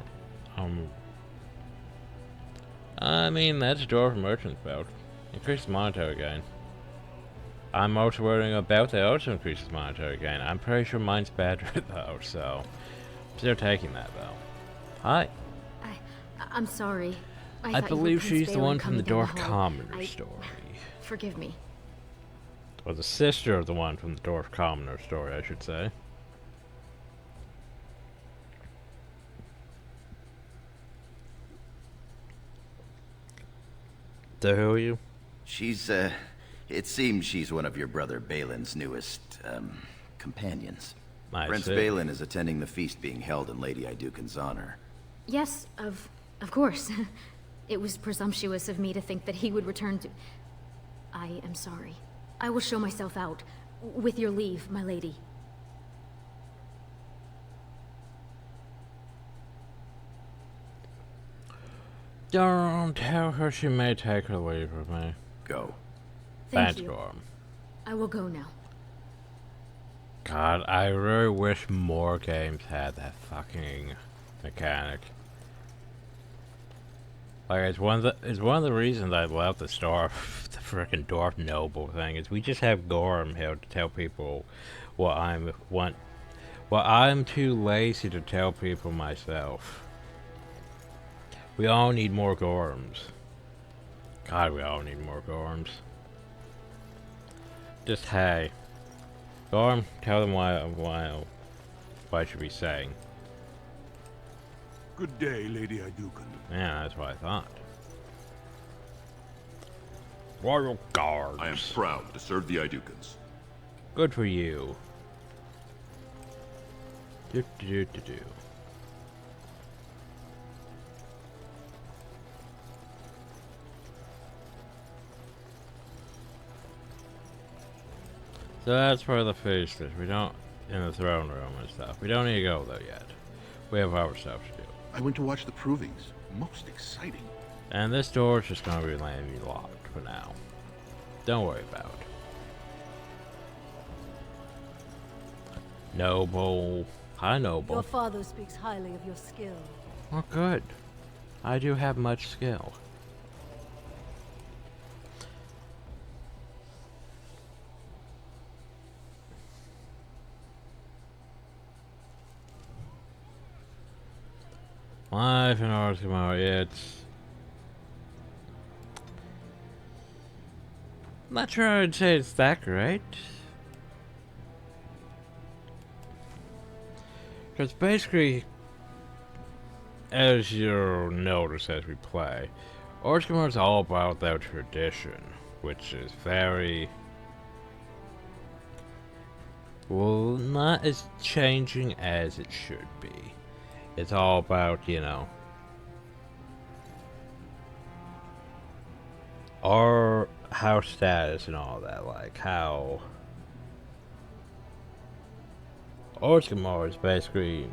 S1: I mean, that's a door for merchant's belt. Increase monetary gain. I'm also worrying about that also increases monetary gain. I'm pretty sure mine's better though, so I'm still taking that though. Hi.
S3: I'm sorry.
S1: I believe she's the one from the Dwarf Commoner story.
S3: Forgive me.
S1: Or the sister of the one from the Dwarf Commoner story, I should say. So who are you?
S4: She's, it seems she's one of your brother Balin's newest, companions. Prince Balin is attending the feast being held in Lady Iduken's honor.
S3: Yes, of course. It was presumptuous of me to think that he would return to... I am sorry. I will show myself out. With your leave, my lady.
S1: Don't tell her she may take her leave of me.
S4: Go.
S3: Thank you. I will go now.
S1: God, I really wish more games had that fucking mechanic. Like, it's one of the reasons I love the frickin' Dwarf Noble thing, is we just have Gorham here to tell people what I'm too lazy to tell people myself. We all need more Gorhams. God, we all need more Gorhams. Just, hey. Gorham, tell them what I should be saying.
S5: Good day, Lady Iduken.
S1: Yeah, that's what I thought. Royal Guards.
S5: I am proud to serve the Idukens.
S1: Good for you. Do. So that's for the feast. We don't, in the throne room and stuff. We don't need to go though yet. We have our stuff to do.
S6: I went to watch the provings. Most exciting.
S1: And this door is just gonna remain locked for now. Don't worry about it. Noble. Hi, Noble.
S7: Your father speaks highly of your skill.
S1: Oh, good. I do have much skill. Life in Eskimo, it's... I'm not sure I'd say it's that great. Because basically, as you'll notice as we play, Eskimo is all about their tradition, which is very... well, not as changing as it should be. It's all about, you know, our house status and all that, like how Eskimo is basically,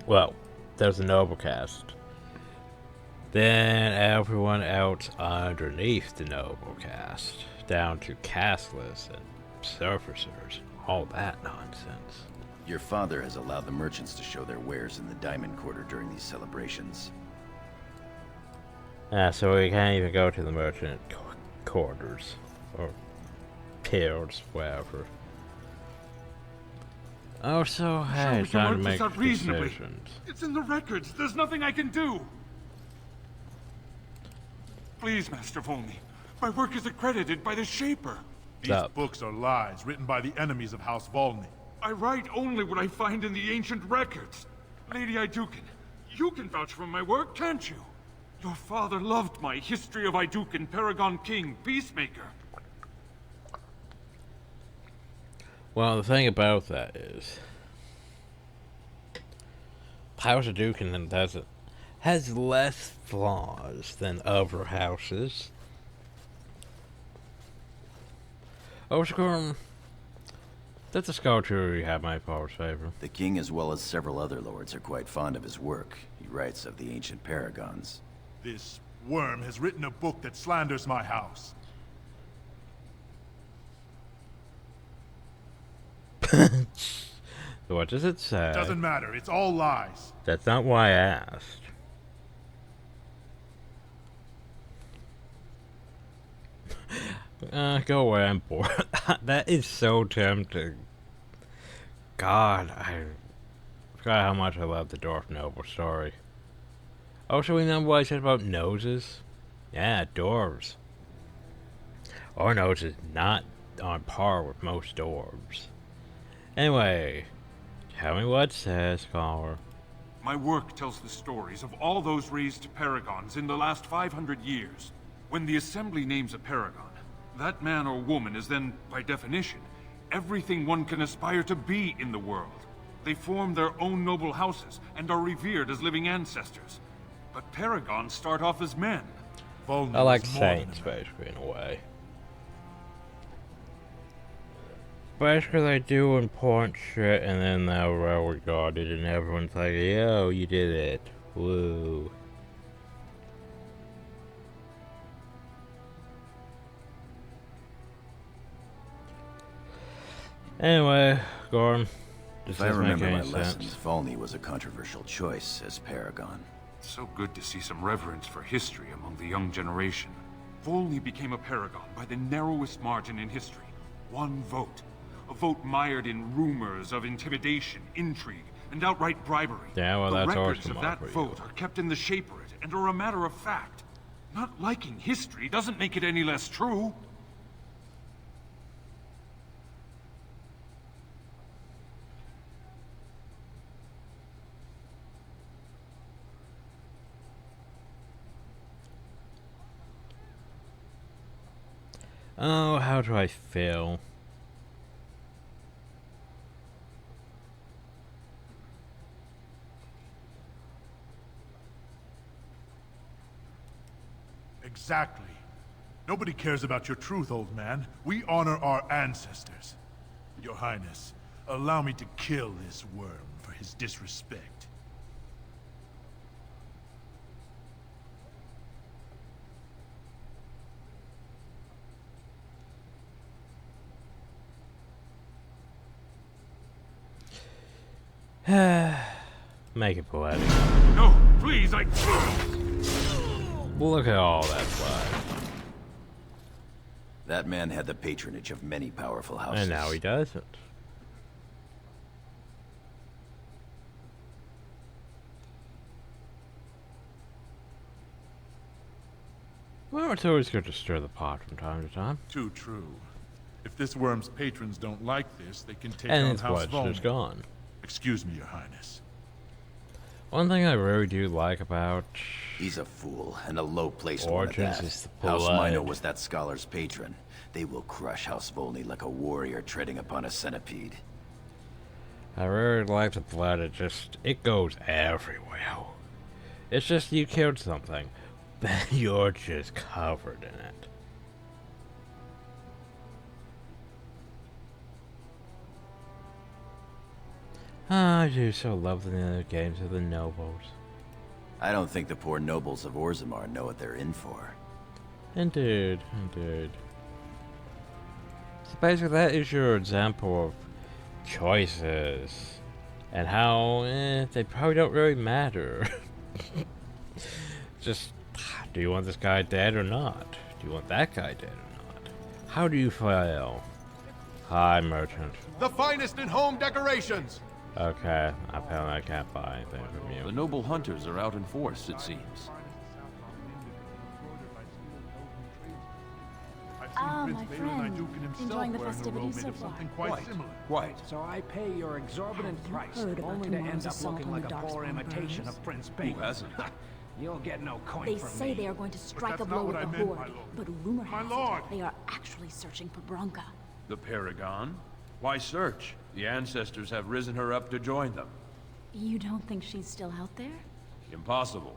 S1: well, there's a noble caste, then everyone else underneath the noble caste, down to casteless and surfacers, all that nonsense.
S4: Your father has allowed the merchants to show their wares in the Diamond Quarter during these celebrations.
S1: So we can't even go to the merchant quarters. Or guilds, whatever. Oh, so hey, it's time to make decisions.
S5: It's in the records. There's nothing I can do. Please, Master Volney. My work is accredited by the Shaper.
S8: These books are lies written by the enemies of House Volney.
S5: I write only what I find in the ancient records. Lady Iduken, you can vouch for my work, can't you? Your father loved my History of Iduken, Paragon King, Peacemaker.
S1: Well, the thing about that is, House of Dukin has less flaws than other houses. Oscorn, that's a sculpture you have my father's favor.
S4: The king, as well as several other lords, are quite fond of his work. He writes of the ancient paragons.
S8: This worm has written a book that slanders my house.
S1: What does it say?
S8: Doesn't matter, it's all lies.
S1: That's not why I asked. Go away, I'm bored. That is so tempting. God, I forgot how much I love the Dwarf Noble story. Oh, so we know what I said about noses? Yeah, dwarves. Our nose is not on par with most dwarves. Anyway, tell me what it says, Scholar.
S5: My work tells the stories of all those raised paragons in the last 500 years. When the Assembly names a paragon, that man or woman is then, by definition, everything one can aspire to be in the world. They form their own noble houses and are revered as living ancestors. But paragons start off as men.
S8: Volney
S1: I like
S8: was more than
S1: saints,
S8: a man.
S1: basically, in a way. Basically, they do important shit, and then they're well regarded, and everyone's like, yo, you did it. Woo. Anyway, Gordon, does
S4: If I
S1: this make
S4: remember my
S1: any
S4: lessons,
S1: sense?
S4: Volney was a controversial choice as paragon.
S5: It's so good to see some reverence for history among the young generation. Volney became a paragon by the narrowest margin in history. One vote. A vote mired in rumors of intimidation, intrigue, and outright bribery.
S1: Yeah, well,
S5: the
S1: that's
S5: records
S1: awesome
S5: of that
S1: for you.
S5: vote are kept in the Shaperate and are a matter of fact. Not liking history doesn't make it any less true.
S1: Oh, how do I feel?
S8: Exactly. Nobody cares about your truth, old man. We honor our ancestors. Your Highness, allow me to kill this worm for his disrespect.
S1: Make it poetic.
S5: No, please,
S1: Look at all that blood.
S4: That man had the patronage of many powerful houses.
S1: And now he doesn't. Well, it's always good to stir the pot from time to time.
S8: Too true. If this worm's patrons don't like this, they can take
S1: And
S8: on
S1: its
S8: House
S1: blood's just
S8: Volney.
S1: gone.
S8: Excuse me, Your Highness.
S1: One thing I really do like about
S4: He's a fool, and a low-placed one at
S1: Origins
S4: that.
S1: is the
S4: House
S1: blood.
S4: Minor was that scholar's patron. They will crush House Volney like a warrior treading upon a centipede.
S1: I really like the blood. It goes everywhere. It's just you killed something, but you're just covered in it. Ah, I do so love the other games of the nobles.
S4: I don't think the poor nobles of Orzammar know what they're in for.
S1: Indeed, indeed. So basically that is your example of choices. And how, they probably don't really matter. Just, Do you want this guy dead or not? Do you want that guy dead or not? How do you feel? Hi, merchant.
S9: The finest in home decorations!
S1: Okay, apparently I can't buy anything from
S2: The
S1: you.
S2: noble hunters are out in force, it seems.
S8: I've seen
S7: my
S8: Prince Balin
S7: friend.
S8: Duke himself
S7: Enjoying the
S8: wearing a
S7: festivities
S8: robe made
S7: so
S8: of
S7: far?
S8: something quite similar.
S2: Quite.
S10: So I pay your exorbitant
S7: Have you
S10: price,
S7: heard about
S10: only to
S7: tomorrow's
S10: end up
S7: assault
S10: looking
S7: on
S10: like
S7: the
S10: a poor
S7: Darkspawn
S10: imitation
S7: Burners?
S10: of Prince
S2: Who
S10: Balin.
S2: hasn't?
S10: You'll get no coin
S7: They
S10: from
S7: say
S10: me.
S7: they are going to strike a
S8: that's
S7: blow
S8: not
S7: with
S8: what
S7: the
S8: I meant,
S7: Horde,
S8: my lord.
S7: but rumor
S8: My
S7: has
S8: lord!
S7: it they are actually searching for Bronca.
S11: The Paragon? Why search? The ancestors have risen her up to join them.
S7: You don't think she's still out there?
S11: Impossible.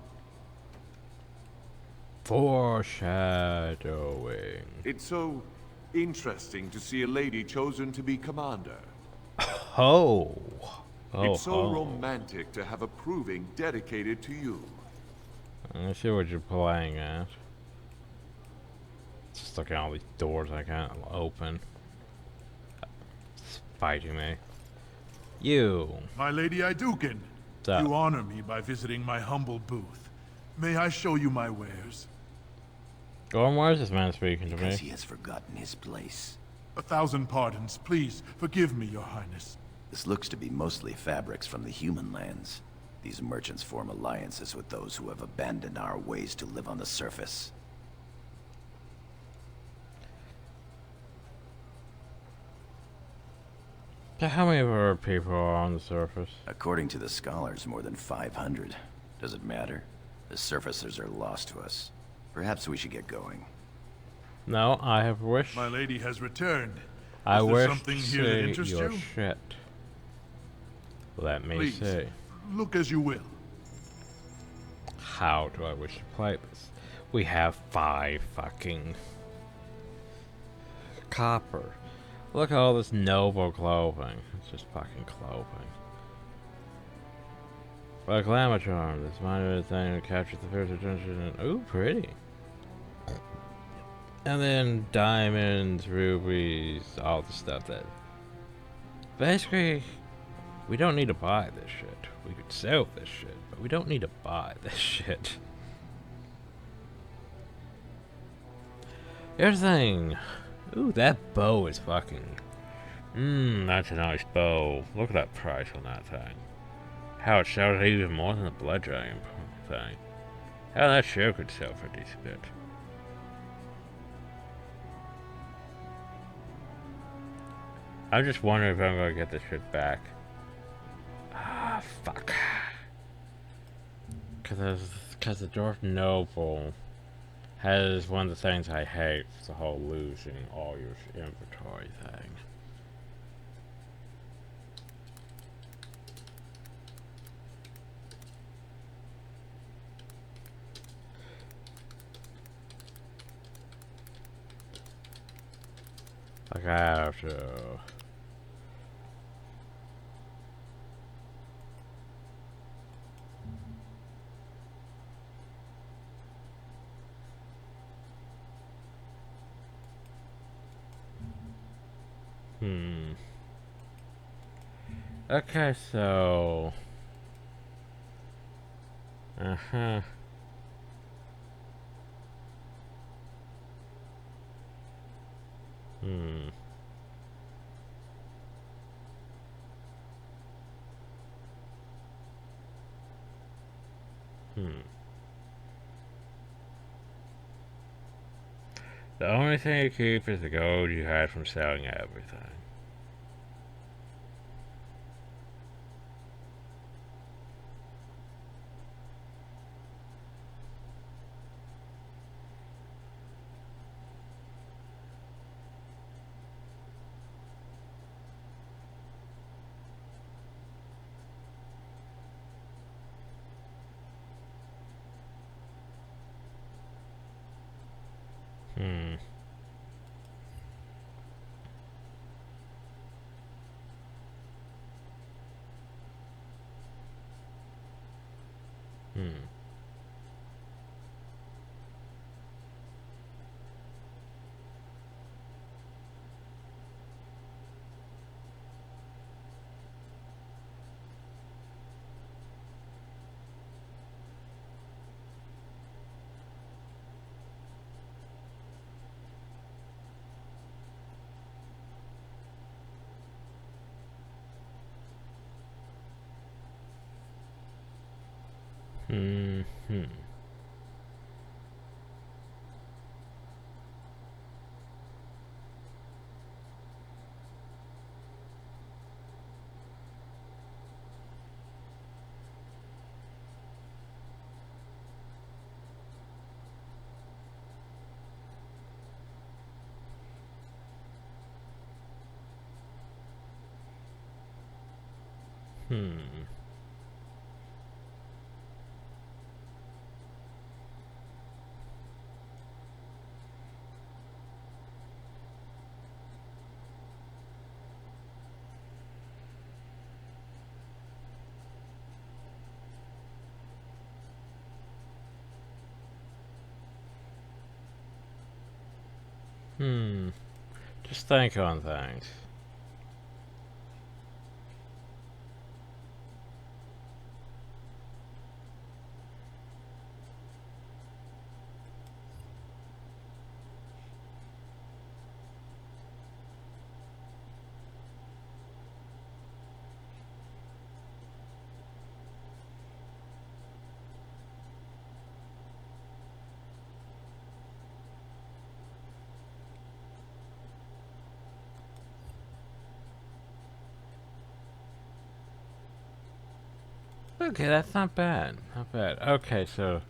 S1: Foreshadowing.
S9: It's so interesting to see a lady chosen to be commander.
S1: Oh. Oh,
S9: It's so
S1: oh.
S9: romantic to have a proving dedicated to you.
S1: Let me see what you're playing at. Just look at all these doors I can't open. It's fighting me. You.
S8: My Lady Iduken,
S1: So-
S8: you honor me by visiting my humble booth. May I show you my wares?
S1: Gorm, why is this man speaking to
S4: Because
S1: me?
S4: he has forgotten his place.
S8: 1,000 pardons. Please, forgive me, your highness.
S4: This looks to be mostly fabrics from the human lands. These merchants form alliances with those who have abandoned our ways to live on the surface.
S1: So how many of our people are on the surface?
S4: According to the scholars, more than 500. Does it matter? The surfacers are lost to us. Perhaps we should get going.
S1: No, I have wished.
S8: My lady has returned.
S1: I
S8: Is there
S1: wish
S8: something
S1: to
S8: here that
S1: see
S8: interests
S1: your
S8: you?
S1: shit. Let me
S8: Please.
S1: see.
S8: Look as you will.
S1: How do I wish to play this? We have 5 fucking copper. Look at all this noble clothing. It's just fucking clothing. But glamour charm, this minor thing to capture the first attention. Ooh, pretty. And then diamonds, rubies, all the stuff that. Basically, we don't need to buy this shit. We could sell this shit, but we don't need to buy this shit. Here's the thing. Ooh, that bow is fucking. That's a nice bow. Look at that price on that thing. How it sells even more than the blood dragon thing. How that sure could sell for a decent bit. I'm just wondering if I'm gonna get this shit back. Ah, fuck. Cause the Dwarf Noble has one of the things I hate, the whole losing all your inventory thing. Like I have to. Okay, so. Uh-huh. The only thing you keep is the gold you had from selling everything. Hmm. Just think on things. Okay, that's not bad. Not bad. Okay, so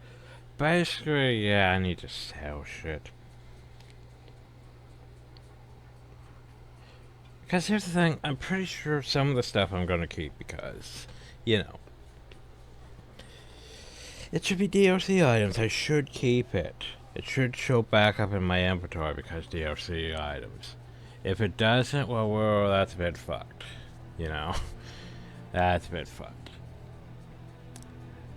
S1: basically, yeah, I need to sell shit. Because here's the thing, I'm pretty sure some of the stuff I'm gonna keep because, you know, it should be DLC items. I should keep it. It should show back up in my inventory because DLC items. If it doesn't, well, that's a bit fucked. You know? That's a bit fucked.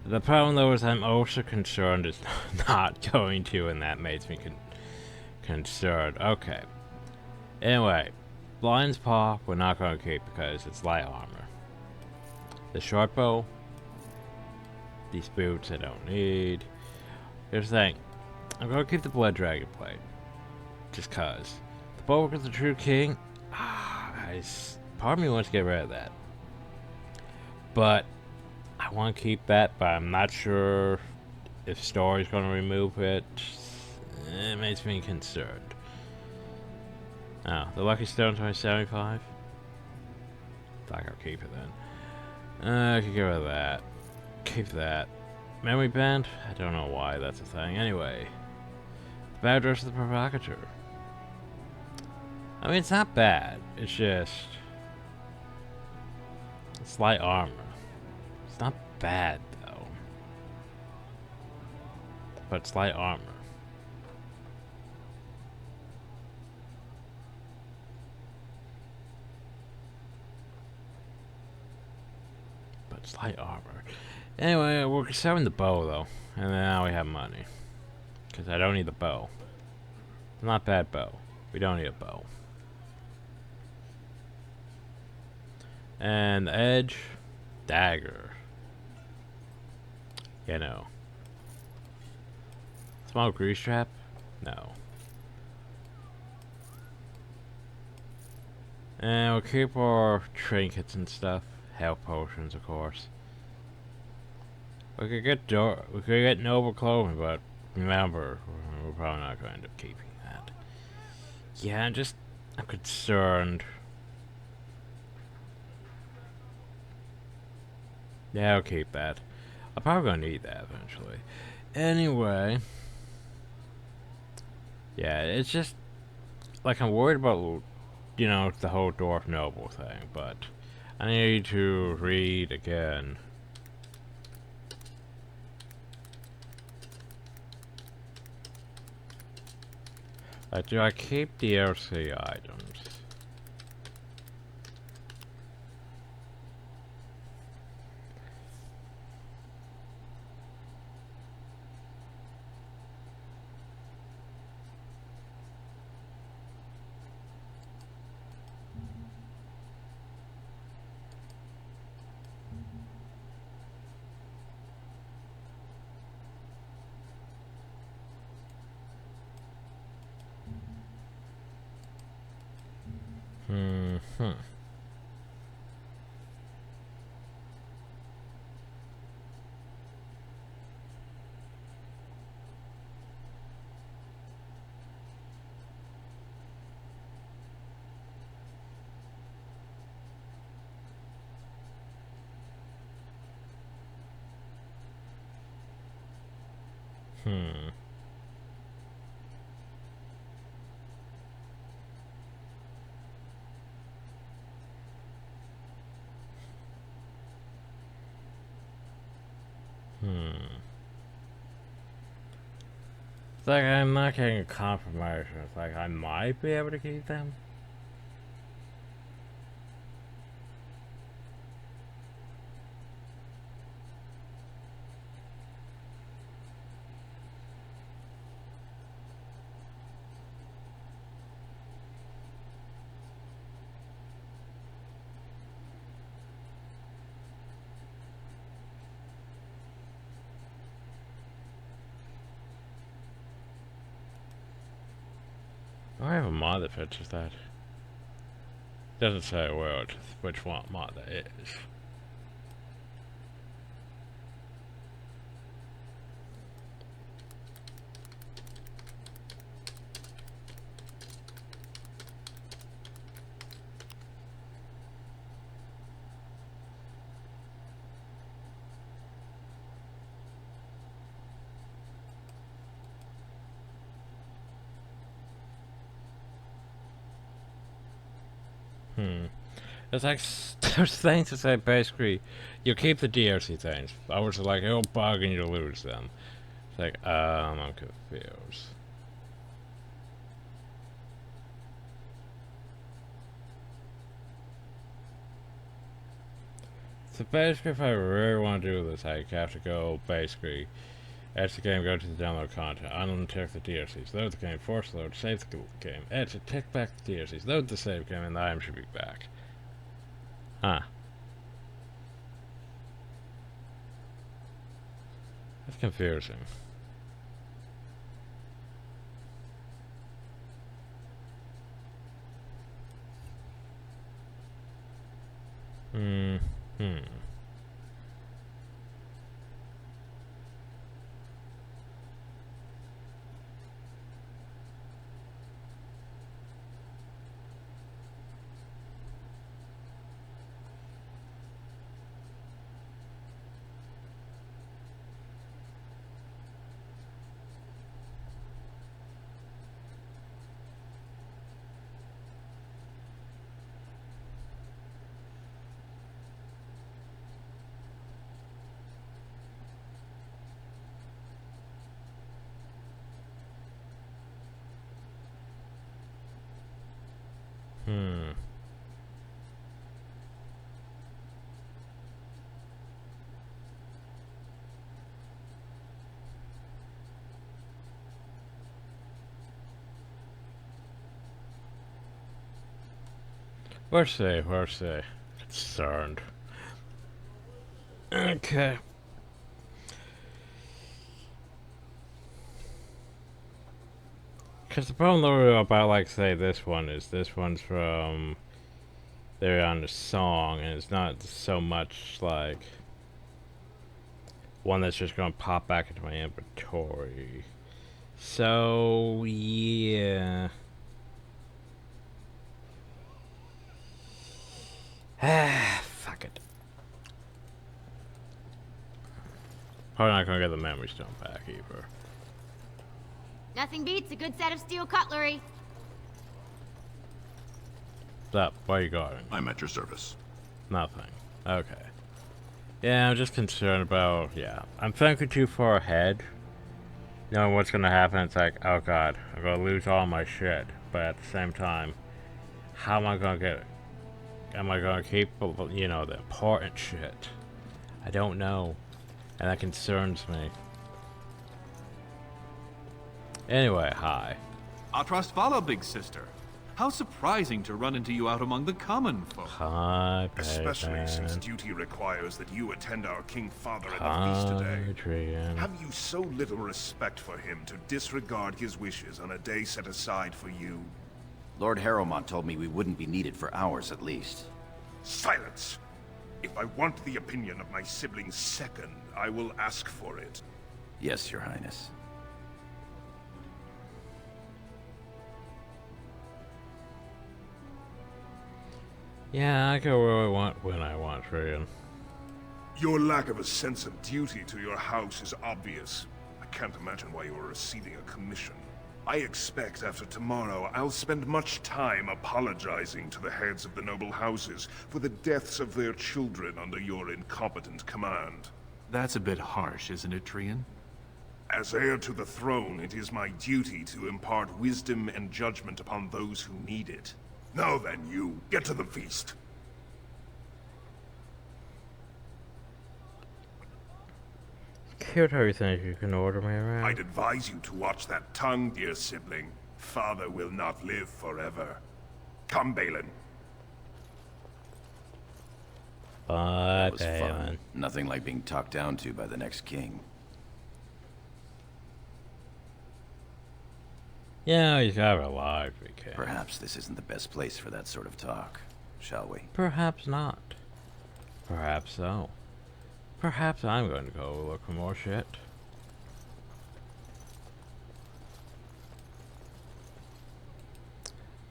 S1: The problem, though, is I'm also concerned it's not going to, and that makes me concerned. Okay. Anyway, Blind's Paw, we're not going to keep because it's light armor. The short bow, these boots I don't need. Here's the thing. I'm going to keep the Blood Dragon Plate. Just cause. The Bulwark of the True King, part of me wants to get rid of that. But I want to keep that, but I'm not sure if Story's going to remove it. It makes me concerned. Oh, the Lucky Stone's only 75? Fuck, I'll keep it then. I can get rid of that. Keep that. Memory Band? I don't know why that's a thing. Anyway. The Bad Dress of the Provocateur. I mean, it's not bad. It's just... it's light armor. It's not bad, though. But it's light armor. But it's light armor. Anyway, we're selling the bow, though. And now we have money. Because I don't need the bow. Not bad bow. We don't need a bow. And the edge. Dagger. You know. Small grease trap? No. And we'll keep our trinkets and stuff. Health potions, of course. We could get noble clothing, but remember, we're probably not going to end up keeping that. Yeah, I'm concerned. Yeah, I'll keep that. I'm probably gonna need that eventually. Anyway. Yeah, it's just... like, I'm worried about, you know, the whole Dwarf Noble thing, but... I need to read again. Like, do I keep DLC items? Hmm. It's like I'm not getting a confirmation. It's like I might be able to keep them. I have a mod that fetches that. Doesn't say which one mod that is. It's like there's things that say basically you keep the DLC things. Others are like it'll bug and you lose them. It's like I'm confused. So basically, if I really want to do this, I have to go basically exit the game, go to the download content, uncheck the DLCs, load the game, force load, save the game, exit, take back the DLCs, load the save game, and the item should be back. Huh. That's confusing. Where's they? Concerned. Okay. Because the problem though about, like, say, this one is this one's from they're on the song, and it's not so much like one that's just gonna pop back into my inventory. So yeah. Fuck it. Probably not gonna get the memory stone back either.
S3: Nothing beats a good set of steel cutlery.
S1: What's up? Where are you going?
S6: I'm at your service.
S1: Nothing. Okay. Yeah, I'm just concerned about, I'm thinking too far ahead. Knowing what's gonna happen, it's like, oh god, I'm gonna lose all my shit. But at the same time, how am I gonna get it? Am I gonna keep, you know, the important shit? I don't know. And that concerns me. Anyway, hi.
S12: Our trust follow, big sister. How surprising to run into you out among the common folk.
S1: Hi,
S13: especially since duty requires that you attend our King Father at the feast today. Have you so little respect for him to disregard his wishes on a day set aside for you?
S4: Lord Harrowmont told me we wouldn't be needed for hours at least.
S13: Silence! If I want the opinion of my sibling's second, I will ask for it.
S4: Yes, Your Highness.
S1: Yeah, I go where I want, when I want, Ryan.
S13: Your lack of a sense of duty to your house is obvious. I can't imagine why you are receiving a commission. I expect after tomorrow I'll spend much time apologizing to the heads of the noble houses for the deaths of their children under your incompetent command.
S12: That's a bit harsh, isn't it, Trian?
S13: As heir to the throne, it is my duty to impart wisdom and judgment upon those who need it. Now then, you, get to the feast.
S1: Cute how you think you can order me around.
S13: I'd advise you to watch that tongue, dear sibling. Father will not live forever. Come, Balin.
S4: That was fun. Nothing like being talked down to by the next king.
S1: Yeah, you gotta rely if we can.
S4: Perhaps this isn't the best place for that sort of talk, shall we?
S1: Perhaps not. Perhaps so. Perhaps I'm going to go look for more shit.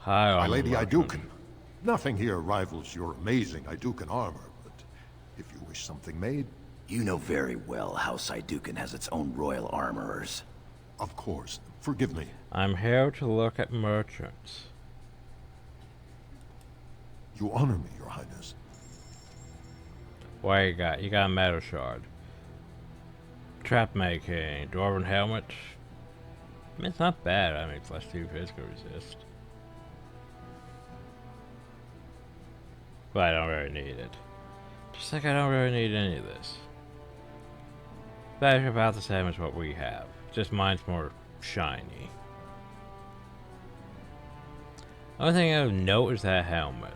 S1: Hi,
S14: My Lady Iduken. Nothing here rivals your amazing Iduken armor, but if you wish something made...
S4: You know very well House Iduken has its own royal armorers.
S14: Of course. Forgive me.
S1: I'm here to look at merchants.
S14: You honor me, Your Highness.
S1: What you got? You got a metal shard. Trap making. Dwarven helmet. I mean, it's not bad. I mean, +2 physical resist. But I don't really need it. Just like I don't really need any of this. That's about the same as what we have. Just mine's more shiny. Only thing I would note is that helmet.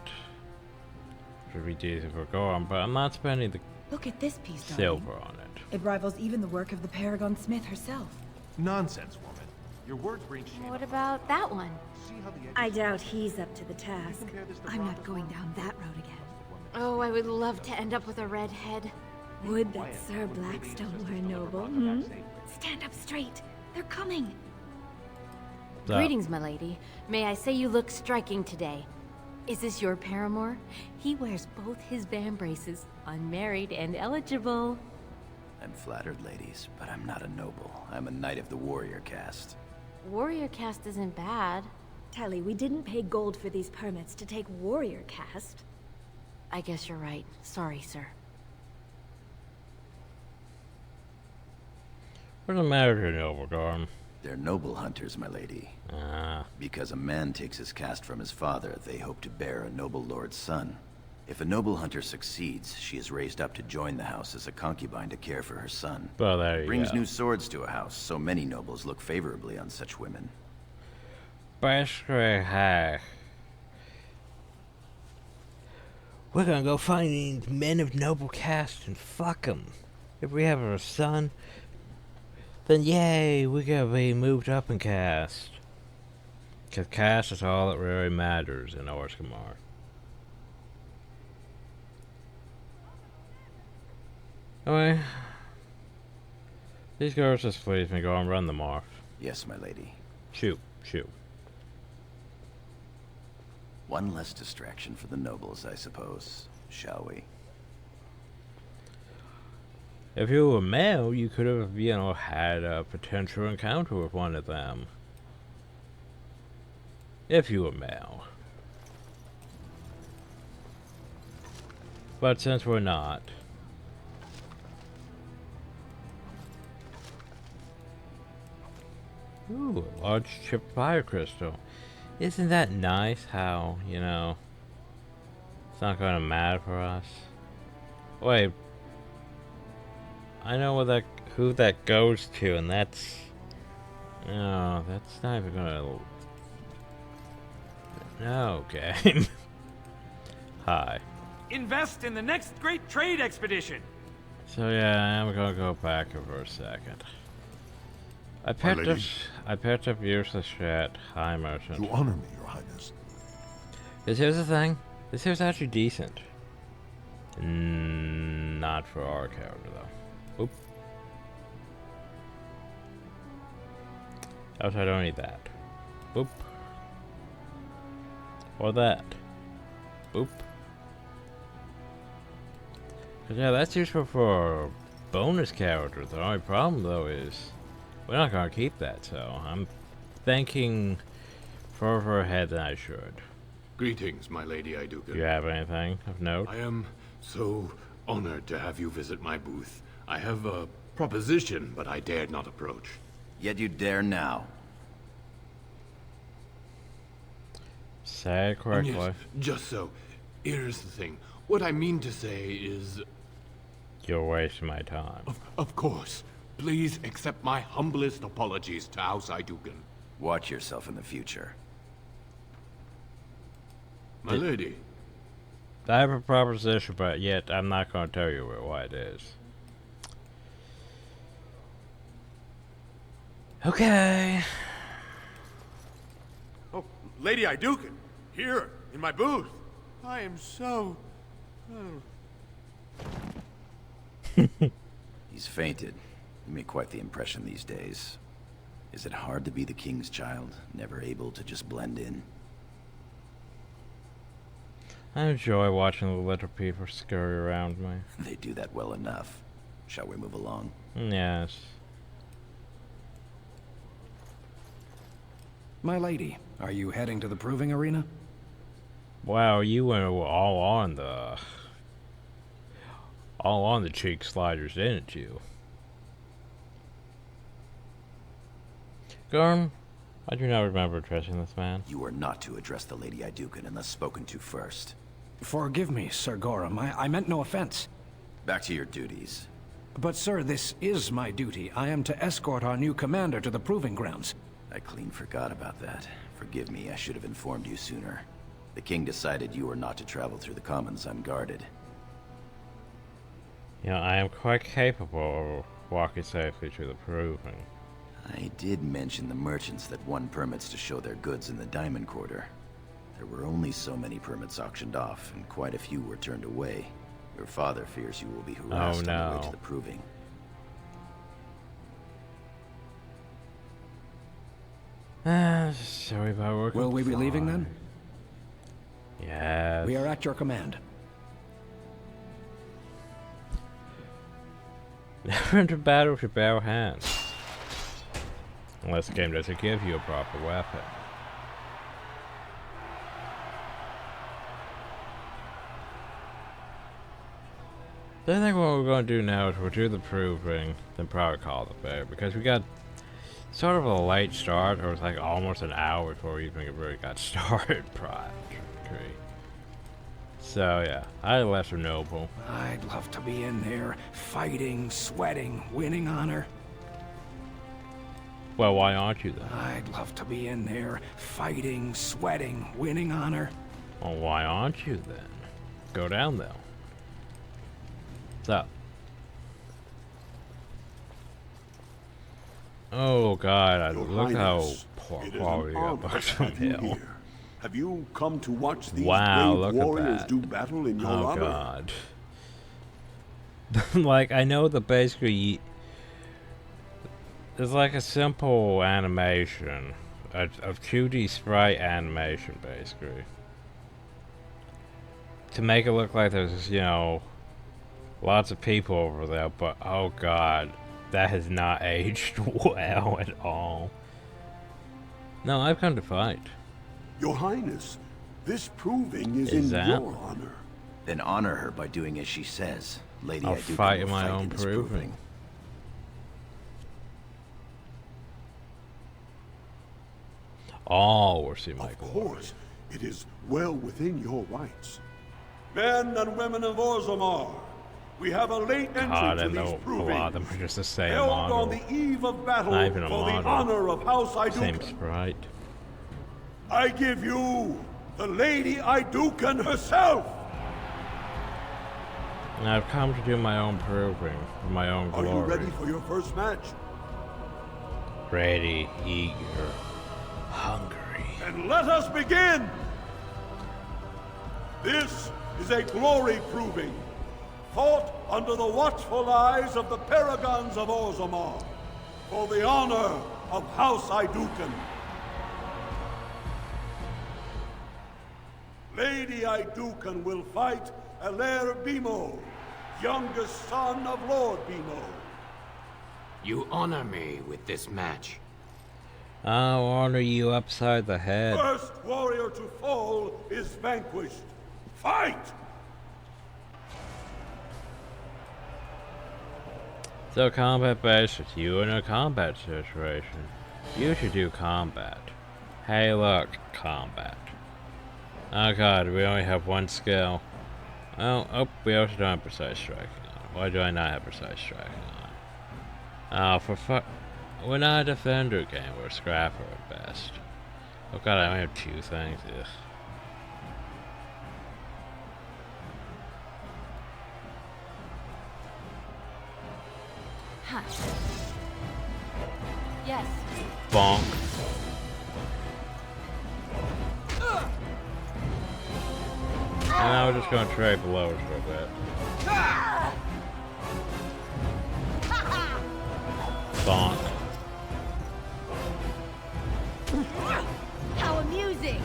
S1: Should be decent for gold, but I'm not spending the
S15: Look at this piece,
S1: silver on it.
S15: It rivals even the work of the Paragon Smith herself.
S12: Nonsense, woman. Your words bring shame.
S3: What about that one?
S15: I doubt he's up to the task. I'm not going down that road again.
S3: Oh, I would love to end up with a red head.
S15: Would that Sir Blackstone were a noble, hmm? Stand up straight. They're coming.
S3: Greetings, my lady. May I say you look striking today. Is this your paramour? He wears both his band braces, unmarried and eligible.
S4: I'm flattered, ladies, but I'm not a noble. I'm a knight of the warrior caste.
S3: Warrior caste isn't bad.
S15: Telly, we didn't pay gold for these permits to take warrior caste.
S3: I guess you're right. Sorry, sir.
S1: What's the matter here, Noblegarm?
S4: They're noble hunters, my lady. Because a man takes his caste from his father, they hope to bear a noble lord's son. If a noble hunter succeeds, she is raised up to join the house as a concubine to care for her son.
S1: Well, there you
S4: Brings
S1: go.
S4: new swords to a house, so many nobles look favorably on such women.
S1: Basically, hi. We're gonna go find these men of noble caste and fuck them. If we have a son, then yay, we're gonna be moved up in caste. Because caste is all that really matters in Orskimar. Anyway, these girls just please me, go and run them off.
S4: Yes, my lady.
S1: Shoot, shoot.
S4: One less distraction for the nobles, I suppose. Shall we?
S1: If you were male, you could have, you know, had a potential encounter with one of them. If you were male. But since we're not. Ooh, a large chipped fire crystal. Isn't that nice how, you know, it's not gonna matter for us? Wait. I know who that goes to, and that's... No, that's not even gonna... No, game. Hi.
S10: Invest in the next great trade expedition.
S1: So yeah, I'm gonna go back for a second. I picked up useless shit. Hi, merchant.
S14: You honor me, Your Highness.
S1: Because here's the thing. This here's actually decent. Not for our character, though. Oop. Else I don't need that. Boop. Or that. Boop. Cause yeah, that's useful for bonus characters. The only problem though is We're not gonna keep that, so I'm thinking further ahead than I should.
S2: Greetings, my lady Iduken.
S1: Do you have anything of note?
S2: I am so honored to have you visit my booth. I have a proposition, but I dared not approach.
S4: Yet you dare now.
S1: Say it correctly.
S2: Yes, just so. Here's the thing. What I mean to say is...
S1: You're wasting my time.
S2: Of course. Please accept my humblest apologies to House Iduken.
S4: Watch yourself in the future.
S2: My lady.
S1: I have a proposition, but yet I'm not going to tell you what it is. Okay.
S9: Oh, Lady Iduken, here, in my booth. I am so...
S4: He's fainted. You make quite the impression these days. Is it hard to be the king's child, never able to just blend in?
S1: I enjoy watching the little people scurry around me.
S4: They do that well enough. Shall we move along?
S1: Yes.
S16: My lady, are you heading to the proving arena?
S1: Wow, you went all on the cheek sliders, didn't you? Garm, I do not remember addressing this man.
S4: You are not to address the Lady Iduken unless spoken to first.
S16: Forgive me, Sir Gorham. I meant no offense.
S4: Back to your duties.
S16: But sir, this is my duty. I am to escort our new commander to the proving grounds.
S4: I clean forgot about that. Forgive me, I should have informed you sooner. The king decided you were not to travel through the commons unguarded.
S1: You know, I am quite capable of walking safely to the proving.
S4: I did mention the merchants that won permits to show their goods in the Diamond Quarter. There were only so many permits auctioned off, and quite a few were turned away. Your father fears you will be harassed on the way to the proving.
S1: Sorry about working.
S16: Will we be leaving then?
S1: Yes.
S16: We are at your command.
S1: Never enter battle with your bare hands. Unless the game doesn't give you a proper weapon. I think what we're going to do now is we'll do the proving, then probably call it a day, because we got sort of a late start. It was like almost an hour before we even really got started practically. So yeah, I left her noble.
S16: I'd love to be in there, fighting, sweating, winning honor.
S1: Well, why aren't you then?
S16: I'd love to be in there, fighting, sweating, winning honor.
S1: Well, why aren't you then? Go down though. What's up? Oh God, look how poor quality that looks from hill.
S9: Have you come to watch these
S1: wow,
S9: brave
S1: look
S9: warriors
S1: at that.
S9: do battle in your
S1: oh
S9: honor?
S1: God. Like, I know that basically it's like a simple animation of 2D sprite animation, basically, to make it look like there's, you know, lots of people over there, but oh God, that has not aged well at all. No, I've come to fight.
S9: Your Highness, this proving is
S1: Is
S9: in
S1: that?
S9: your honor.
S4: Then honor her by doing as she says. Lady
S1: I'll
S4: Iduken
S1: fight in
S4: will
S1: my
S4: fight
S1: own
S4: in this
S1: proving. Oh, we're seeing my
S9: Of course, it is well within your rights. Men and women of Orzammar, we have a late entry
S1: God, I
S9: to these
S1: know a
S9: provings.
S1: lot of them are just the same
S9: Held
S1: model.
S9: on the eve of battle
S1: Not even a
S9: for the
S1: model.
S9: honor of House Iduken.
S1: Same sprite.
S9: I give you the Lady Iduken herself.
S1: And I've come to do my own proving for my own
S9: Are
S1: glory.
S9: you ready for your first match?
S1: Ready, eager, hungry.
S9: And let us begin! This is a glory proving, fought under the watchful eyes of the paragons of Orzammar, for the honor of House Iduken. Lady Iduken will fight Alair Bimo, youngest son of Lord Bimo.
S17: You honor me with this match.
S1: I'll honor you upside the head.
S9: First warrior to fall is vanquished. Fight!
S1: So combat based, it's you in a combat situation. You should do combat. Hey look, combat. Oh god, we only have one skill. Oh, we also don't have precise striking on. Why do I not have precise striking on? Oh, for fuck. We're not a defender game, we're a scrapper at best. Oh god, I only have 2 things. Ugh.
S7: Huh. Yes.
S1: Bonk. And now we're just gonna trade blows for a bit. Bonk.
S15: How amusing!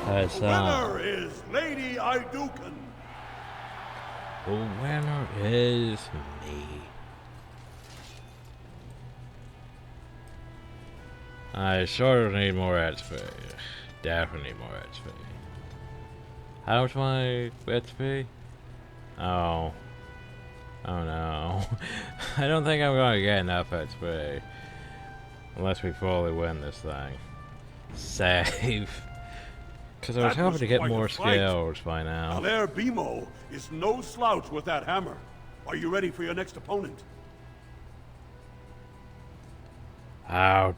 S1: That's,
S9: The winner is Lady Iduken.
S1: the winner is me. I sort of need more XP. Definitely more XP. How much my XP? Oh. Oh no. I don't think I'm gonna get enough XP. Unless we fully win this thing. Save. Because I was hoping to get more skills by now.
S9: Alair Bimo is no slouch with that hammer. Are you ready for your next opponent?
S1: How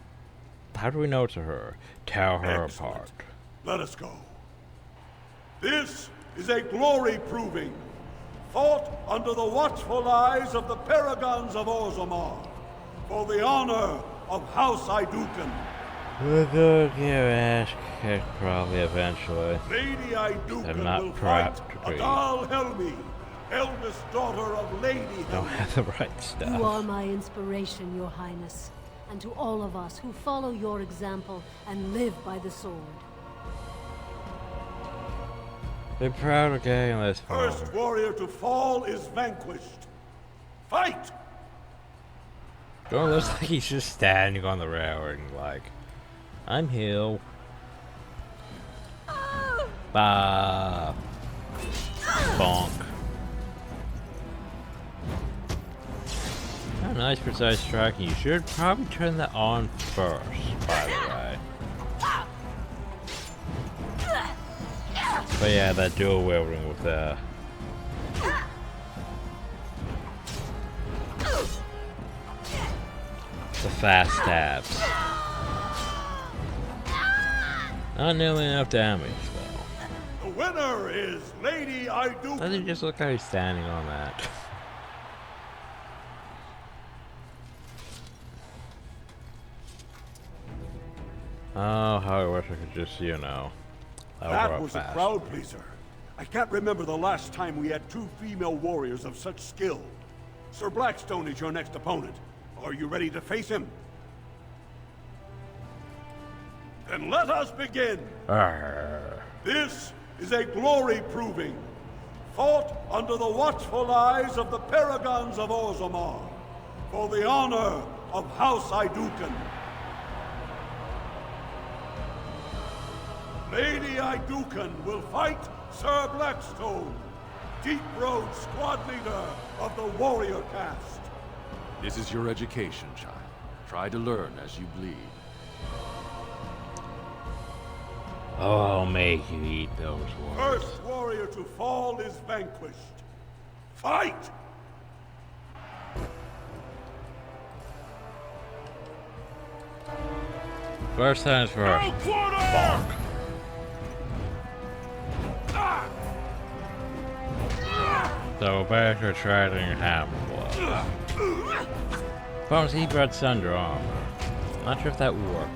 S1: do we know it's her? Tear her
S9: Excellent.
S1: apart.
S9: Let us go. This is a glory proving, fought under the watchful eyes of the Paragons of Orzammar, for the honor of House Iduken.
S1: We're gonna get your ass kicked probably eventually.
S9: Lady Iduken
S1: I'm not
S9: will fight
S1: prepped to be.
S9: Adal Helmi, eldest daughter of Lady
S1: Don't
S9: Helmi.
S1: have the right stuff.
S18: You are my inspiration, Your Highness, and to all of us who follow your example and live by the sword.
S1: Be proud of getting this far.
S9: First warrior to fall is vanquished. Fight!
S1: Don't looks like he's just standing on the railing like, I'm healed. Bah. Bonk. Oh, nice precise striking. You should probably turn that on first, by the way. But yeah, that dual wielding with the fast stabs. Not nearly enough damage though.
S9: The winner is Lady Iduken.
S1: Doesn't it just look like he's standing on that? Oh, how I wish I could just, you know, level
S9: That
S1: up
S9: was
S1: fast.
S9: a crowd pleaser. I can't remember the last time we had 2 female warriors of such skill. Sir Blackstone is your next opponent. Are you ready to face him? Then let us begin. This is a glory proving, fought under the watchful eyes of the Paragons of Orzammar, for the honor of House Iduken. Lady Iduken will fight Sir Blackstone, Deep Road squad leader of the warrior caste.
S11: This is your education, child. Try to learn as you bleed.
S1: Oh, I'll make you eat those words.
S9: First warrior to fall is vanquished. Fight!
S1: First time's first. Bonk. So back to trading hammer blows. Bones, he brought Thunder armor. Not sure if that worked.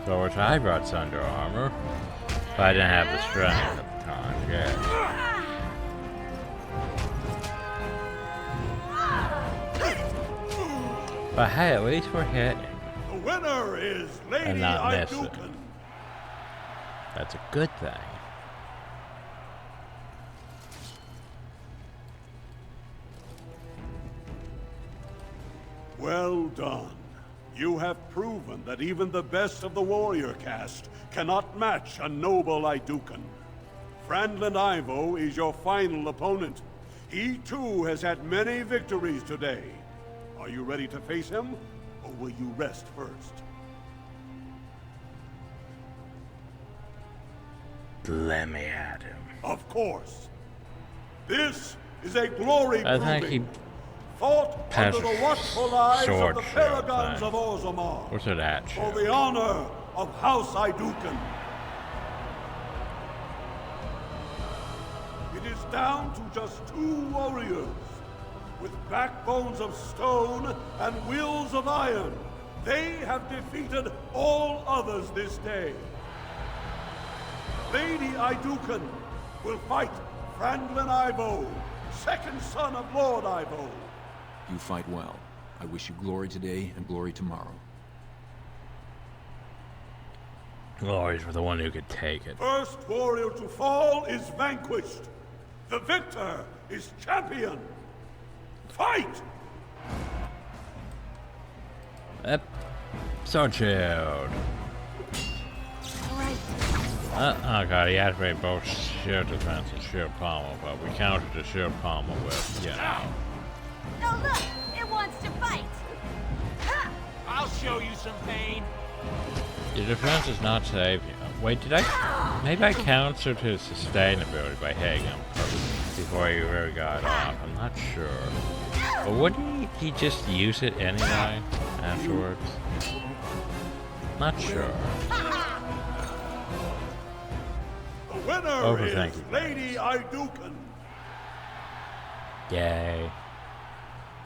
S1: So which I brought Thunder armor, but I didn't have the strength at the time. Yeah. But hey, at least we're hitting.
S9: The winner is Lady
S1: And not missing.
S9: Iduken.
S1: That's a good thing.
S9: Well done. You have proven that even the best of the warrior caste cannot match a noble Idukan. Franklin Ivo is your final opponent. He too has had many victories today. Are you ready to face him, or will you rest first?
S1: Let me at him.
S9: Of course. This is a glory
S1: I think he
S9: proving. Fought under the watchful eyes of the Paragons of Orzammar.
S1: What's that
S9: for the honor of House Idukan. It is down to just 2 warriors. With backbones of stone and wills of iron, they have defeated all others this day. Lady Idukan will fight Franklin Ivo, second son of Lord Ivo.
S19: You fight well. I wish you glory today and glory tomorrow.
S1: Glory for the one who could take it.
S9: First warrior to fall is vanquished. The victor is champion. Fight!
S1: So chilled. Oh god, he activated both shield defense and shield pommel, but we countered the shield pommel with, you know.
S20: Oh look, it wants to fight.
S10: I'll show you some pain.
S1: Your defense is not saved. Wait, did I? Maybe I countered his sustain ability by hitting him before he really got off. I'm not sure. But wouldn't he just use it anyway afterwards? Not sure.
S9: The winner is Lady Idukan.
S1: Yay.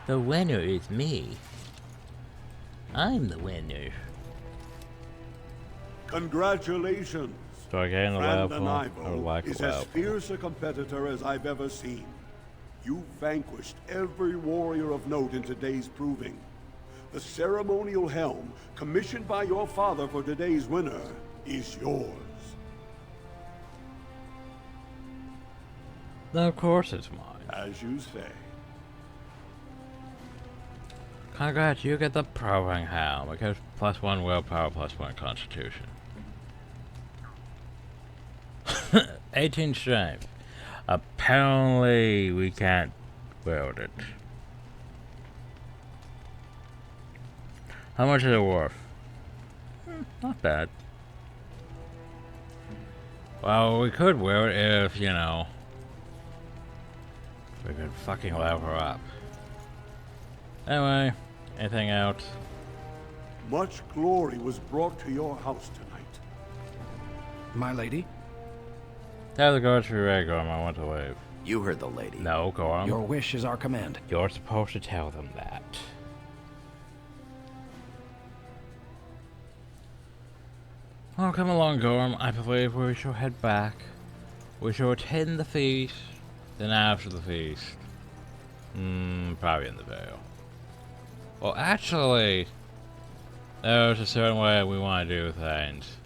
S1: The winner is me. I'm the winner.
S9: Congratulations.
S1: Do I gain a
S9: Franklin
S1: level? I would like
S9: is
S1: a
S9: as
S1: level.
S9: fierce a competitor as I've ever seen. You vanquished every warrior of note in today's proving. The ceremonial helm, commissioned by your father for today's winner, is yours.
S1: Of course it's mine.
S9: As you say.
S1: Congrats, you get the proving helm. It goes +1 willpower, +1 constitution. 18 strength. Apparently we can't wield it. How much is it worth? Not bad. Well, we could wield it if, you know, we could fucking level her up. Anyway, anything else?
S9: Much glory was brought to your house tonight.
S16: My lady?
S1: Tell the guards to be ready, Gorm. I want to leave.
S4: You heard the lady.
S1: No, Gorm.
S16: Your wish is our command.
S1: You're supposed to tell them that. Oh, come along, Gorm. I believe we shall head back. We shall attend the feast. Then after the feast. Probably in the Veil. Well, actually, there's a certain way we want to do things.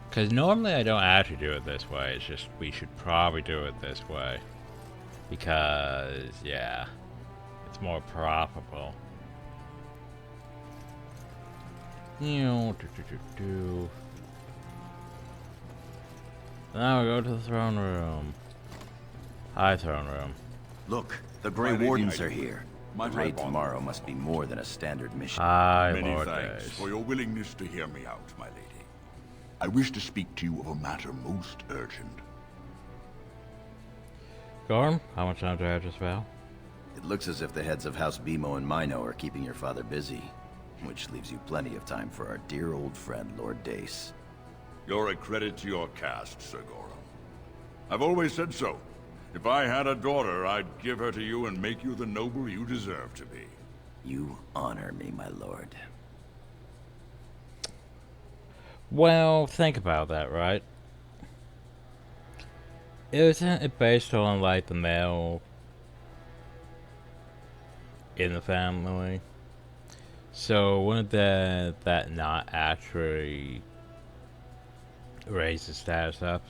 S1: Because normally I don't actually do it this way. It's just we should probably do it this way. Because, yeah, it's more profitable. Now we go to the throne room. Hi, throne room.
S4: Look, the Grey Wardens are here. The raid tomorrow must be more than a standard mission.
S1: Hi,
S13: Many
S1: Lord
S13: thanks
S1: Days.
S13: for your willingness to hear me out, my lady. I wish to speak to you of a matter most urgent.
S1: Gorm, how much time do I have to spell?
S4: It looks as if the heads of House Bimo and Mino are keeping your father busy, which leaves you plenty of time for our dear old friend, Lord Dace.
S13: You're a credit to your caste, Sir Gorum. I've always said so. If I had a daughter, I'd give her to you and make you the noble you deserve to be.
S4: You honor me, my lord.
S1: Well, think about that, right? Isn't it based on, like, the male in the family? So wouldn't that not actually Raise the status up.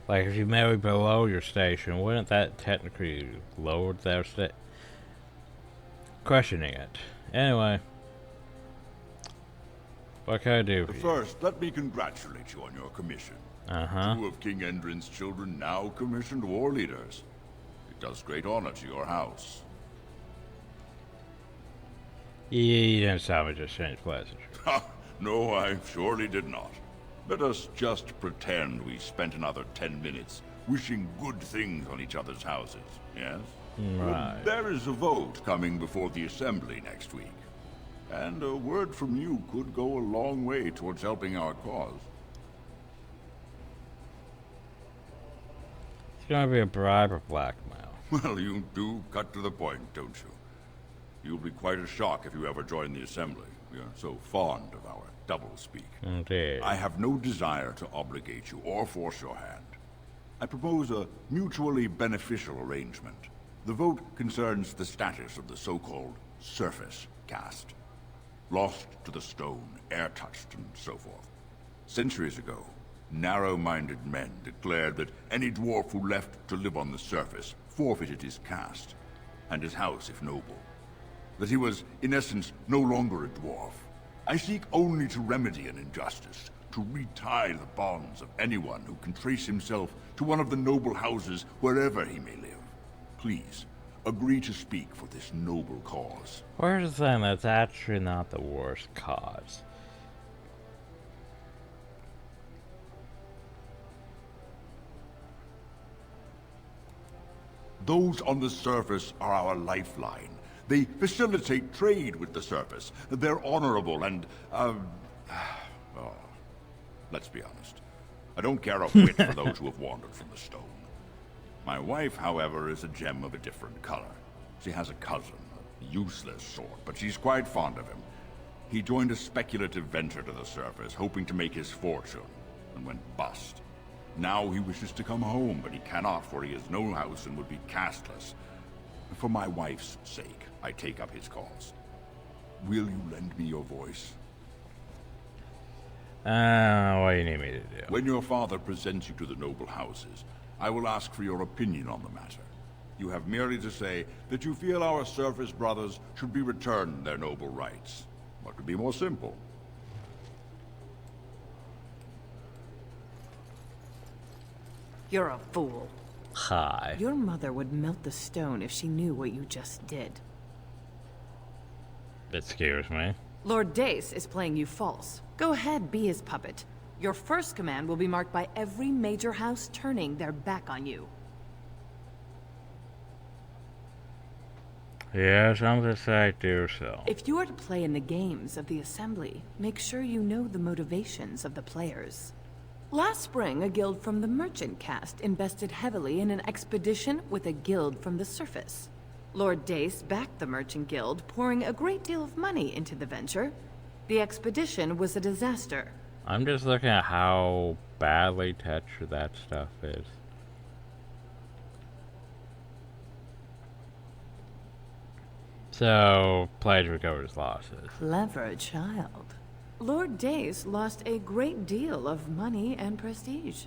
S1: Like, if you marry below your station, wouldn't that technically lower their state? Questioning it. Anyway. What can I do for you?
S21: First, let me congratulate you on your commission.
S1: Uh-huh.
S21: 2 of King Endrin's children now commissioned war leaders. It does great honor to your house.
S1: You didn't sound just change pleasure.
S21: No, I surely did not. Let us just pretend we spent another 10 minutes wishing good things on each other's houses, yes?
S1: Right.
S21: There is a vote coming before the Assembly next week. And a word from you could go a long way towards helping our cause.
S1: It's gonna be a bribe or blackmail.
S21: Well, you do cut to the point, don't you? You'll be quite a shock if you ever join the Assembly. We are so fond of our doublespeak.
S1: Indeed.
S21: I have no desire to obligate you or force your hand. I propose a mutually beneficial arrangement. The vote concerns the status of the so-called surface caste. Lost to the stone, air-touched, and so forth. Centuries ago, narrow-minded men declared that any dwarf who left to live on the surface forfeited his caste, and his house if noble. That he was, in essence, no longer a dwarf. I seek only to remedy an injustice, to retie the bonds of anyone who can trace himself to one of the noble houses wherever he may live. Please, agree to speak for this noble cause.
S1: Where's the thing that's actually not the worst cause?
S21: Those on the surface are our lifeline. They facilitate trade with the surface. They're honorable and, let's be honest. I don't care a whit for those who have wandered from the stone. My wife, however, is a gem of a different color. She has a cousin, a useless sort, but she's quite fond of him. He joined a speculative venture to the surface, hoping to make his fortune, and went bust. Now he wishes to come home, but he cannot, for he has no house and would be casteless. For my wife's sake, I take up his cause. Will you lend me your voice?
S1: What do you need me to do?
S21: When your father presents you to the noble houses, I will ask for your opinion on the matter. You have merely to say that you feel our surface brothers should be returned their noble rights. What could be more simple?
S22: You're a fool.
S1: Hi.
S22: Your mother would melt the stone if she knew what you just did.
S1: That scares me.
S22: Lord Dace is playing you false. Go ahead, be his puppet. Your first command will be marked by every major house turning their back on you.
S1: Yes, I'm gonna say do so.
S22: If you are to play in the games of the Assembly, make sure you know the motivations of the players. Last spring, a guild from the merchant caste invested heavily in an expedition with a guild from the surface. Lord Dace backed the merchant guild, pouring a great deal of money into the venture. The expedition was a disaster.
S1: I'm just looking at how badly textured that stuff is. So, players recover his losses.
S22: Clever child. Lord Dace lost a great deal of money and prestige.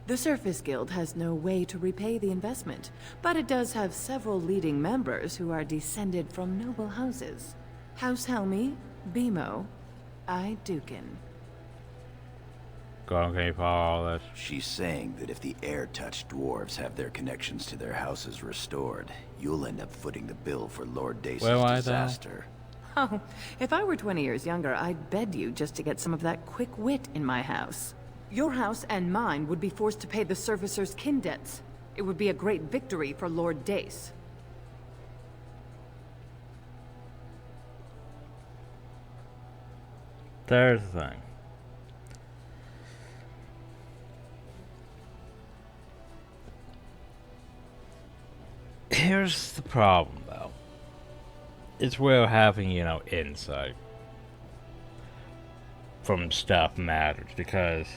S22: The Surface Guild has no way to repay the investment, but it does have several leading members who are descended from noble houses. House Helmi, Bimo, Dukin.
S1: Go on, can you follow all this?
S4: She's saying that if the air-touched dwarves have their connections to their houses restored, you'll end up footing the bill for Lord Dace's disaster.
S22: Oh, if I were 20 years younger, I'd bed you just to get some of that quick wit in my house. Your house and mine would be forced to pay the Surfacer's kin debts. It would be a great victory for Lord Dace.
S1: There's the thing. Here's the problem, though. It's where having, insight from stuff matters, because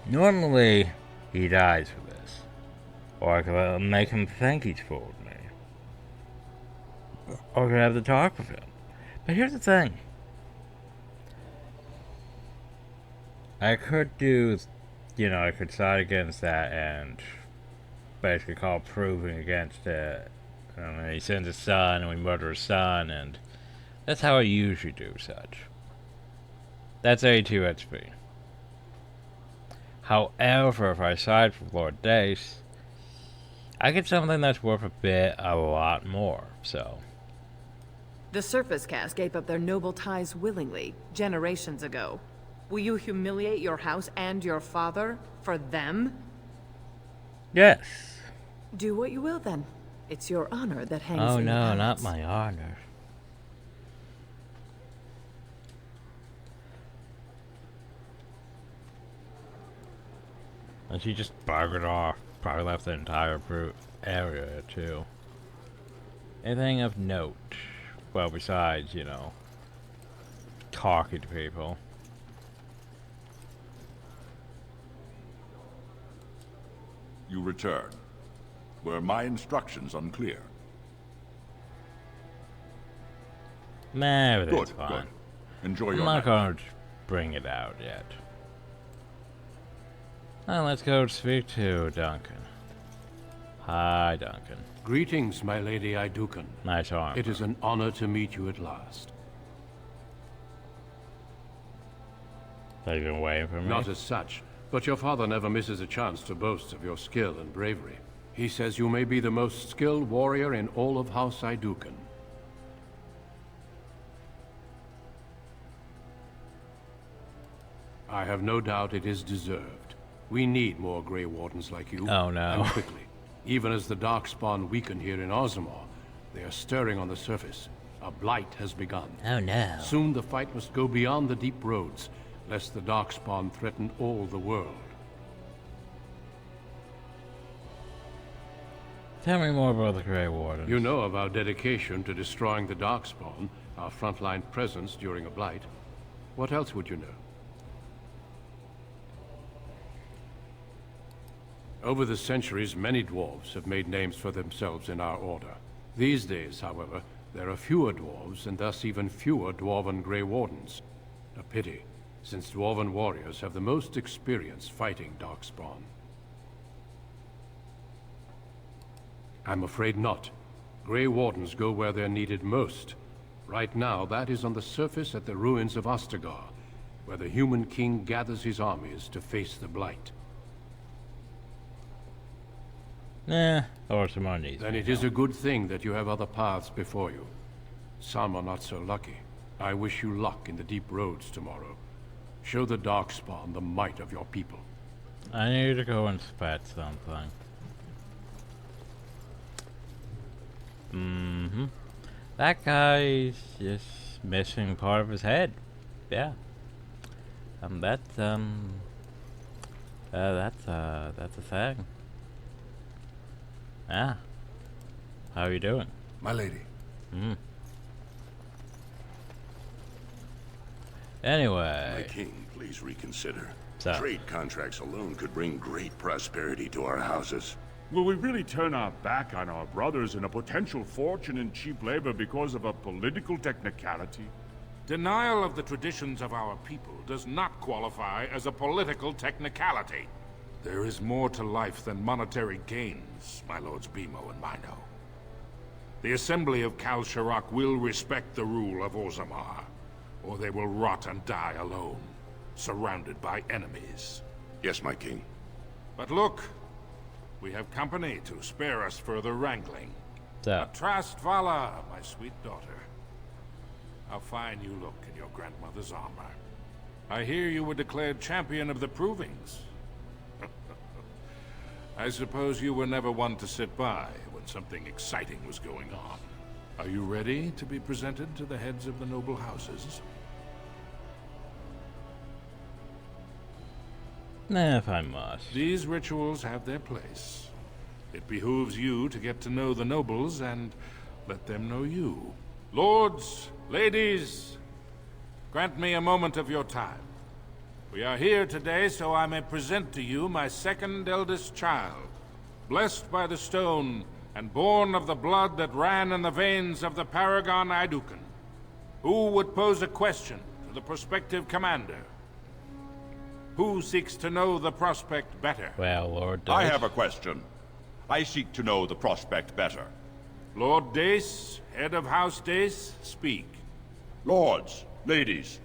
S1: normally he dies for this. Or I could make him think he's fooled me. Or we could have the talk with him. But here's the thing. I could do, I could side against that and basically call proving against it. He sends his son and we murder his son, and that's how I usually do such. That's 82 HP. However, if I side for Lord Dace, I get something that's worth a lot more, so.
S22: The Surface Caste gave up their noble ties willingly, generations ago. Will you humiliate your house and your father for them?
S1: Yes.
S22: Do what you will, then. It's your honor that hangs
S1: in
S22: the balance.
S1: Not my honor. And she just buggered off. Probably left the entire area, too. Anything of note? Well, besides, talking to people.
S21: You return. Were my instructions unclear?
S1: Nah, everything's
S21: Good,
S1: fine.
S21: good. Enjoy your
S1: I'm not
S21: night.
S1: going to bring it out yet. Now let's go speak to Duncan. Hi, Duncan.
S5: Greetings, my lady Idukan.
S1: Nice arm.
S5: It is an honor to meet you at last.
S1: Have you been waiting for me?
S5: Not as such, but your father never misses a chance to boast of your skill and bravery. He says you may be the most skilled warrior in all of House Idukan. I have no doubt it is deserved. We need more Grey Wardens like you.
S1: Oh no.
S5: And quickly. Even as the Darkspawn weaken here in Ozamar, they are stirring on the surface. A blight has begun.
S1: Oh no.
S5: Soon the fight must go beyond the deep roads, lest the Darkspawn threaten all the world.
S1: Tell me more about the Grey Warden.
S5: You know of our dedication to destroying the Darkspawn, our frontline presence during a blight. What else would you know? Over the centuries, many dwarves have made names for themselves in our order. These days, however, there are fewer dwarves, and thus even fewer Dwarven Grey Wardens. A pity, since Dwarven warriors have the most experience fighting Darkspawn. I'm afraid not. Grey Wardens go where they're needed most. Right now, that is on the surface at the ruins of Ostagar, where the Human King gathers his armies to face the Blight.
S1: Or some more needs.
S5: Then it is a good thing that you have other paths before you. Some are not so lucky. I wish you luck in the deep roads tomorrow. Show the Darkspawn the might of your people.
S1: I need to go and spat something. That guy's just missing part of his head. Yeah. That's a thing. Yeah. How are you doing?
S13: My lady.
S1: Anyway.
S8: My king, please reconsider.
S1: So.
S8: Trade contracts alone could bring great prosperity to our houses.
S23: Will we really turn our back on our brothers and a potential fortune in cheap labor because of a political technicality?
S10: Denial of the traditions of our people does not qualify as a political technicality. There is more to life than monetary gains, my lords Bimo and Mino. The Assembly of Kal Shirak will respect the rule of Ozamar, or they will rot and die alone, surrounded by enemies.
S8: Yes, my king.
S10: But look, we have company to spare us further wrangling. Atrast Vala, my sweet daughter. How fine you look in your grandmother's armor. I hear you were declared champion of the Provings. I suppose you were never one to sit by when something exciting was going on. Are you ready to be presented to the heads of the noble houses?
S1: If I must.
S10: These rituals have their place. It behooves you to get to know the nobles and let them know you. Lords, ladies, grant me a moment of your time. We are here today so I may present to you my second eldest child, blessed by the stone and born of the blood that ran in the veins of the Paragon Idukan. Who would pose a question to the prospective commander? Who seeks to know the prospect better?
S1: Well, Lord Dace.
S21: I have a question. I seek to know the prospect better.
S10: Lord Dace, head of House Dace, speak.
S21: Lords, ladies,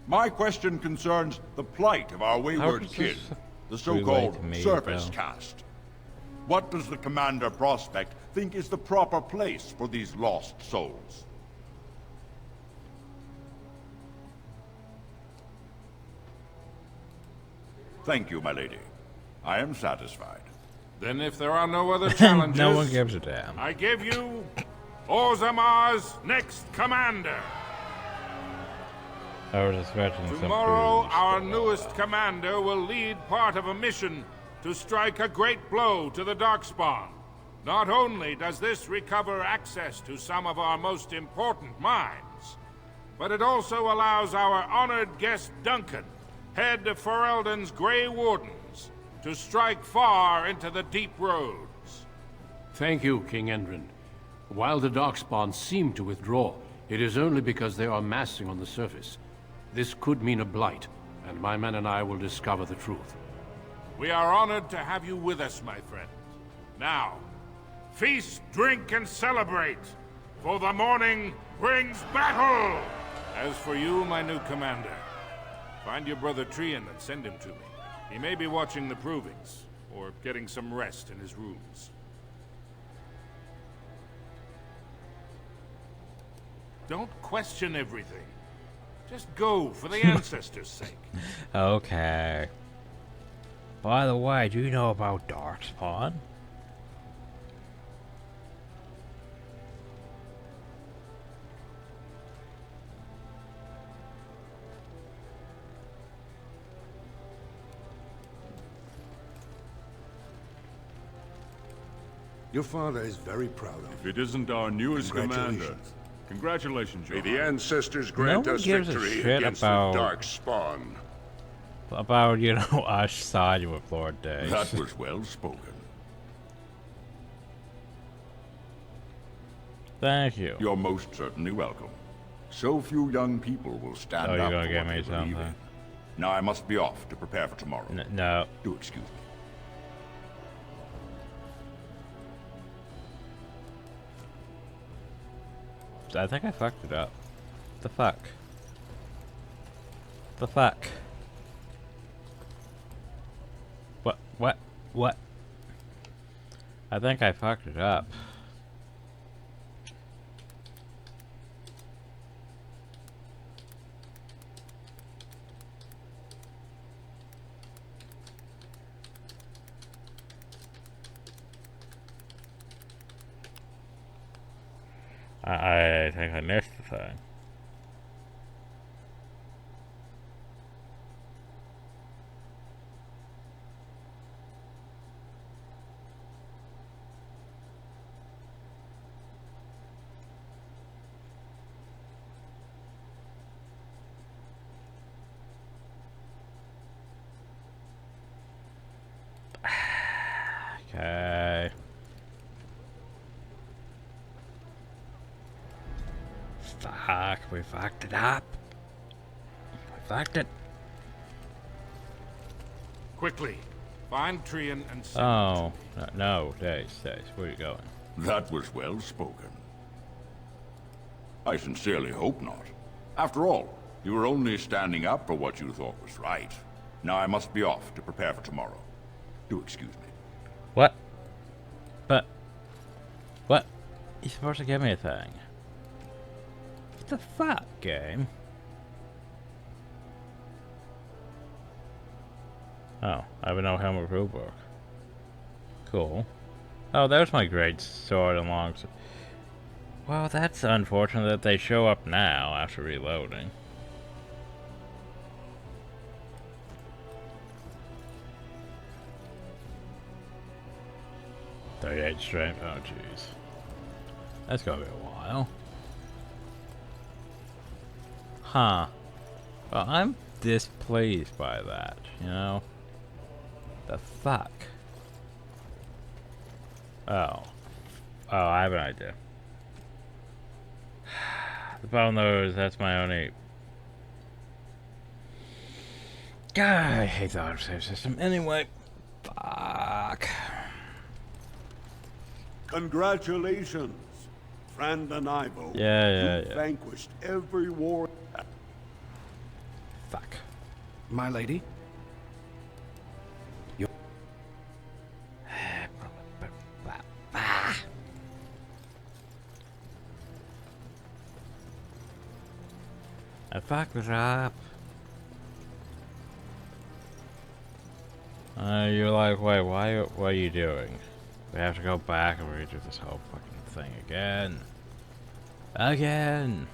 S21: my question concerns the plight of our wayward kin, the so-called Surface Caste. What does the Commander Prospect think is the proper place for these lost souls? Thank you, my lady. I am satisfied.
S10: Then if there are no other challenges...
S1: No one gives a damn.
S10: I give you Orzammar's next commander. Tomorrow, our newest commander will lead part of a mission to strike a great blow to the Darkspawn. Not only does this recover access to some of our most important mines, but it also allows our honored guest Duncan, head of Ferelden's Grey Wardens, to strike far into the deep roads.
S5: Thank you, King Endrin. While the Darkspawn seem to withdraw, it is only because they are massing on the surface. This could mean a blight, and my men and I will discover the truth.
S10: We are honored to have you with us, my friend. Now, feast, drink, and celebrate, for the morning brings battle! As for you, my new commander, find your brother Trian and send him to me. He may be watching the provings, or getting some rest in his rooms. Don't question everything. Just go, for the ancestors' sake.
S1: Okay. By the way, do you know about Darkspawn?
S13: Your father is very proud of you.
S23: If it isn't our newest commander. Congratulations,
S8: May the ancestors grant us victory against the Darkspawn.
S1: About, you know, us siding with Lord Dace.
S21: That was well spoken.
S1: Thank you.
S21: You're most certainly welcome. So few young people will stand up
S1: you're gonna
S21: for
S1: get
S21: what
S1: me
S21: they believe
S1: something.
S21: in. Now I must be off to prepare for tomorrow.
S1: No.
S21: Do excuse me.
S1: I think I fucked it up. The fuck? The fuck? What? I think I fucked it up. I think I missed the thing. Okay. Fuck, we fucked it up. We fucked it.
S10: Quickly, find Trian and send
S1: Oh, no, Dace, where are you going?
S21: That was well spoken. I sincerely hope not. After all, you were only standing up for what you thought was right. Now I must be off to prepare for tomorrow. Do excuse me.
S1: What? But... What? You're supposed to give me a thing. What the fuck, game? Oh, I have a no helmet rulebook. Cool. Oh, there's my great sword and long sword. Well, that's unfortunate that they show up now after reloading. .38 strength. Oh, jeez. That's gonna be a while. Huh. Well, I'm displeased by that, you know? The fuck? Oh. Oh, I have an idea. The problem though is that's my only... God, I hate the autosave system. Anyway. Fuck.
S9: Congratulations, friend and Ivo.
S1: Yeah.
S9: You vanquished every war.
S1: Fuck.
S16: My lady?
S1: I fucked this up. You're like, wait, what are you doing? We have to go back and redo this whole fucking thing again. Again!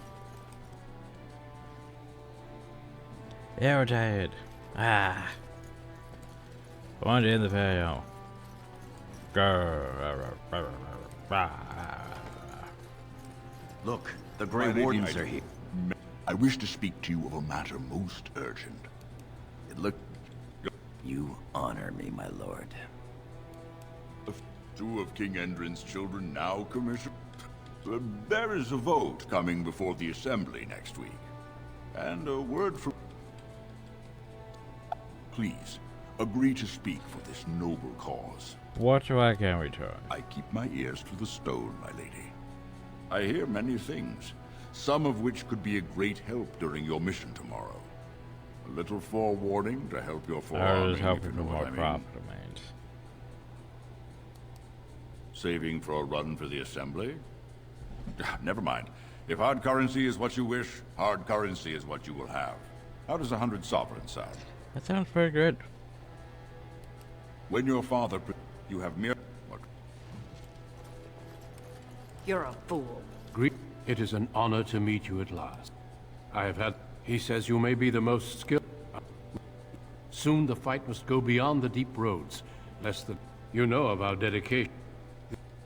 S1: Irritated. Ah. I want to end the video.
S4: Look, the Grey Wardens are here.
S21: I wish to speak to you of a matter most urgent.
S4: You honor me, my lord.
S21: Two of King Endrin's children now commissioned. There is a vote coming before the Assembly next week. And a word from... Please, agree to speak for this noble cause.
S1: What do I get in return?
S21: I keep my ears to the stone, my lady. I hear many things, some of which could be a great help during your mission tomorrow. A little forewarning to help your forearming,
S1: help
S21: if you know
S1: more
S21: what I mean.
S1: profit domains.
S21: Saving for a run for the Assembly? Never mind. If hard currency is what you wish, hard currency is what you will have. How does 100 sovereigns sound?
S1: That sounds pretty good.
S21: When your father... You have mere...
S22: You're a fool.
S5: It is an honor to meet you at last. I have had... He says you may be the most skilled... Soon the fight must go beyond the deep roads, lest the... You know of our dedication.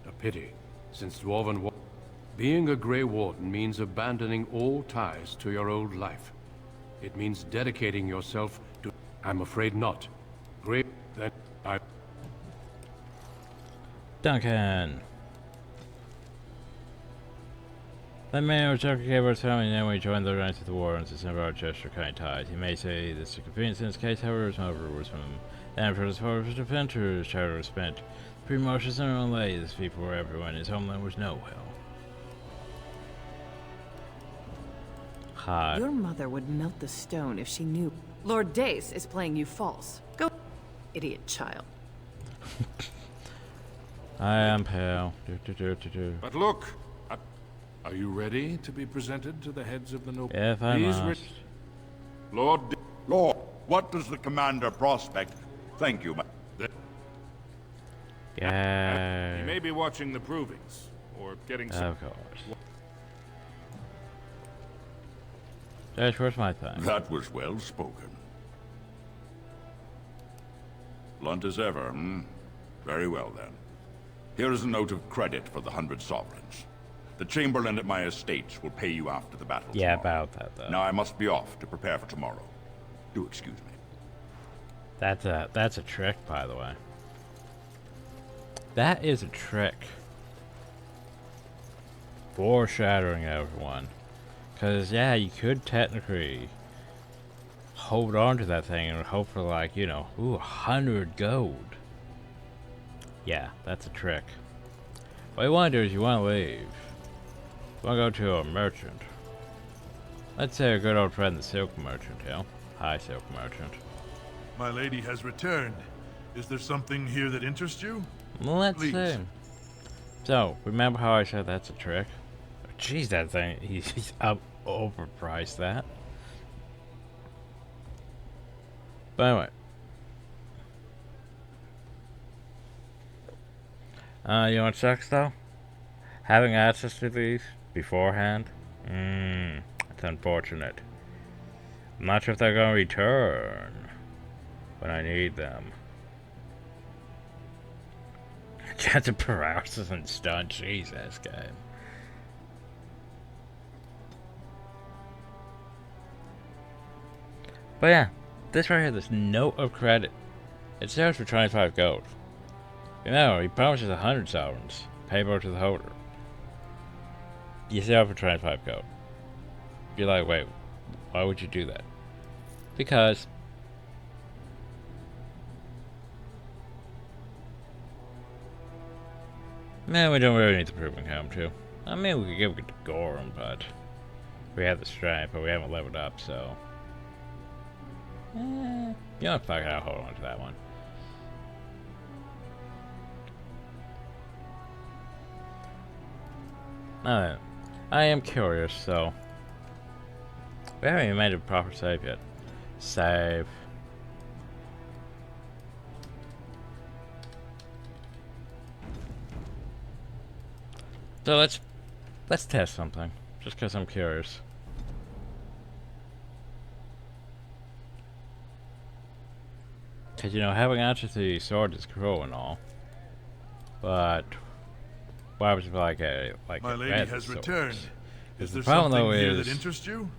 S5: A pity, since Dwarven war... Being a Grey Warden means abandoning all ties to your old life. It means dedicating yourself to... I'm afraid not. Grey... Then I...
S1: Duncan! That man was talking about family, and then we joined the ranks of the Wardens to send our gesture kind ties. He may say this is convenient in this case, however, his mother was from the Emperor's father was defender, his child was spent. Pre-motions in their own way, this people were everyone, his homeland was no hell. Hot.
S22: Your mother would melt the stone if she knew. Lord Dace is playing you false. Go, idiot child.
S1: I am pale.
S10: But look, are you ready to be presented to the heads of the noble?
S1: If I must.
S10: Lord,
S21: what does the commander prospect? Thank you,
S1: Yeah.
S10: He may be watching the provings, or getting some...
S1: Of course. Josh, where's my thing?
S21: That was well spoken. Blunt as ever, hmm? Very well, then. Here is a note of credit for the 100 sovereigns. The Chamberlain at my estates will pay you after the battle
S1: Yeah,
S21: tomorrow.
S1: about that, though.
S21: Now I must be off to prepare for tomorrow. Do excuse me.
S1: That's a trick, by the way. That is a trick. Foreshadowing, everyone. Because, yeah, you could technically hold on to that thing and hope for, like, you know, 100 gold. Yeah, that's a trick. What you want to do is you want to leave. You want to go to a merchant. Let's say a good old friend, the silk merchant, you know? Hi, silk merchant.
S3: My lady has returned. Is there something here that interests you?
S1: Let's
S3: Please.
S1: see. So, remember how I said that's a trick? Jeez, that thing, he's overpriced that. But anyway. You know what sucks though? Having access to these beforehand? It's unfortunate. I'm not sure if they're gonna return when I need them. Chance of paralysis and stun, Jesus, game. But yeah, this right here, this note of credit, it sells for 25 gold. You know, he promises 100 sovereigns. Payable to the holder. You sell for 25 gold. You're like, wait, why would you do that? Because man, we don't really need the proving helm too. I mean, we could give it to Gorham, but we have the strength, but we haven't leveled up, so you know, fuck it, I'll hold on to that one. I am curious, so we haven't even made a proper save yet. Save. So let's test something, just because I'm curious. Because, you know, having access to these swords is cool and all, but why would you like a
S3: My lady has returned. Is there
S1: problem,
S3: something
S1: though,
S3: here
S1: is
S3: that interests you?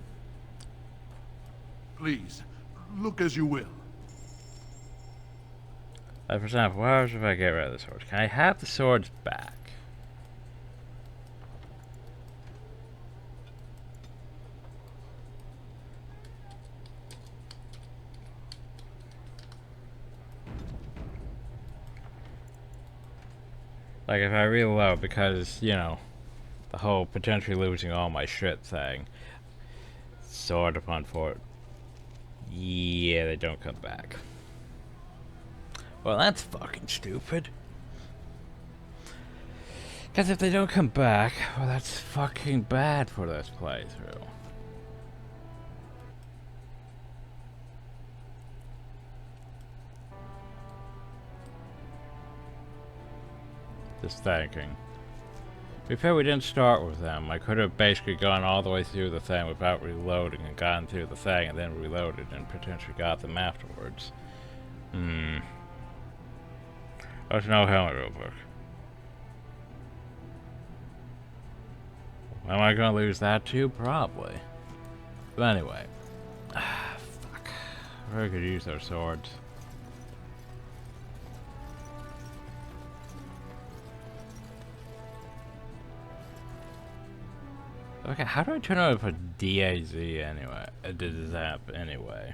S3: Please, look as you will.
S1: Like, for example, what happens if I get rid of the swords? Can I have the swords back? Like, if I reload, because, you know, the whole potentially losing all my shit thing. Sword upon fort. Yeah, they don't come back. Well, that's fucking stupid. Because if they don't come back, well, that's fucking bad for this playthrough. Just thinking. Before we didn't start with them, I could have basically gone all the way through the thing without reloading and gotten through the thing and then reloaded and potentially got them afterwards. There's no helmet real quick. Am I gonna lose that too? Probably. But anyway. Fuck. I really could use those swords. Okay, how do I turn on a DAZ anyway? Zap anyway.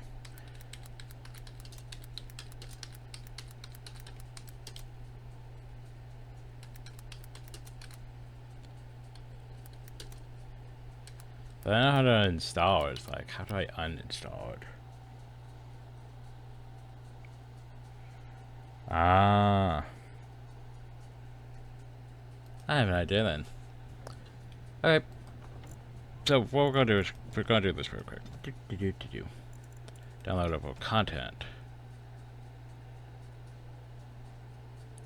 S1: I don't know how to install it. It's like, how do I uninstall it? Ah. I have an idea then. Okay. So what we're gonna do is we're gonna do this real quick. Downloadable content.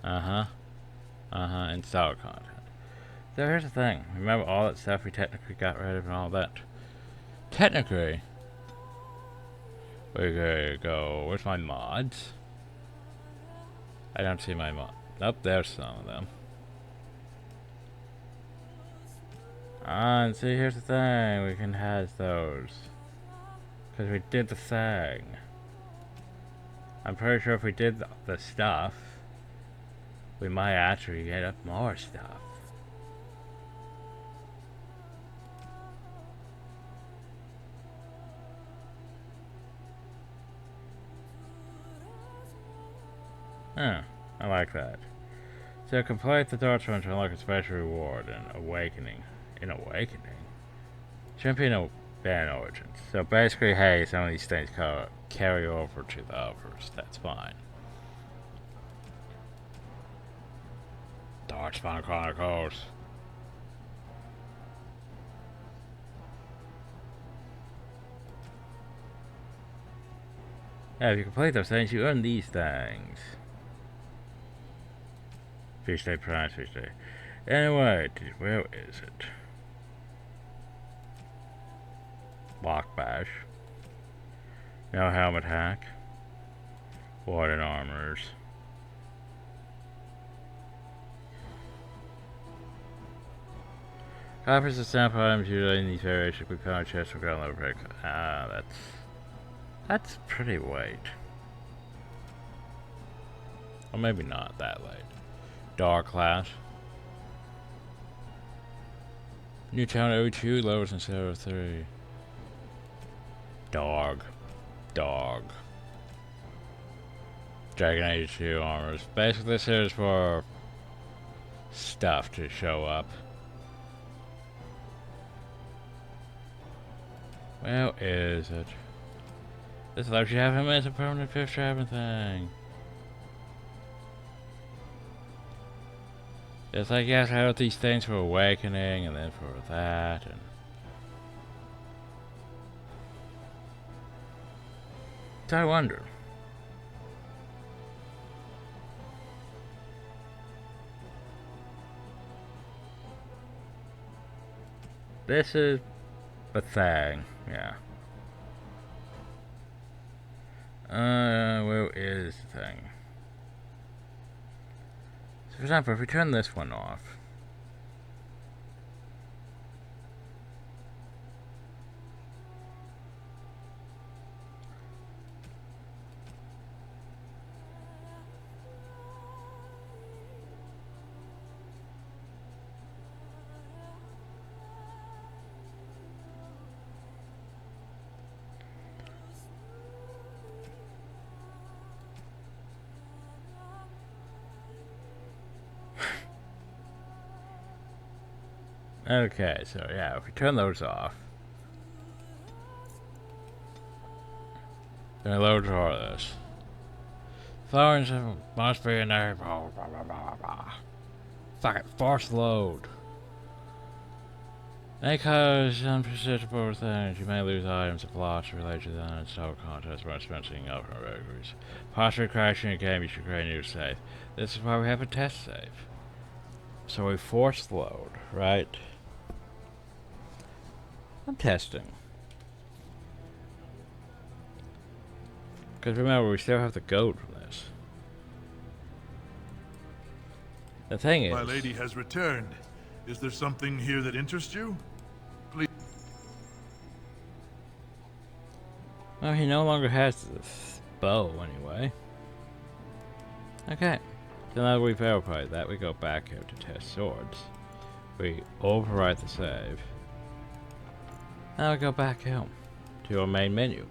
S1: Install content. So here's the thing. Remember all that stuff we technically got rid of and all that? Technically, we're gonna go. Where's my mods? I don't see my mod. Nope, there's some of them. And see, here's the thing, we can have those. Because we did the thing. I'm pretty sure if we did the stuff, we might actually get up more stuff. Huh, I like that. So complete the torch run to unlock a special reward in Awakening. In Awakening? Champion Band Origins. So basically, hey, some of these things carry over to the others. That's fine. Darkspawn Chronicles. Yeah, if you complete those things, you earn these things. Feast Day Prize, Feast Day. Anyway, where is it? Block Bash. No helmet hack. Warden armors. Copies of sample items usually in these variations we put on chest for ground level break. That's pretty late. Or maybe not that late. Dark Class. Newtown 02, lowers instead of 3. Dog. Dog. Dragon 82 armors. Basically, this is for stuff to show up. Where is it? This lets you have him as a permanent fifth trapping thing. It's like you have to have these things for awakening and then for that and so I wonder. This is a thing, yeah. Where is the thing? So for example, if we turn this one off. Okay, so yeah, if we turn those off, then I load all of this. Flowers must be in there. Blah, blah, blah, blah, blah. Fuck it, force load. Because unpredictable things, you may lose items of loss related to the uninstalled contest when spending up on records. Possibly crashing a game, you should create a new save. This is why we have a test save. So we force load, right? I'm testing. Because remember, we still have the goat from this. The thing is...
S3: My lady has returned. Is there something here that interests you? Please.
S1: Well, he no longer has this bow, anyway. Okay. So now that we've verified that, we go back here to test swords. We overwrite the save. Now we go back home to our main menu.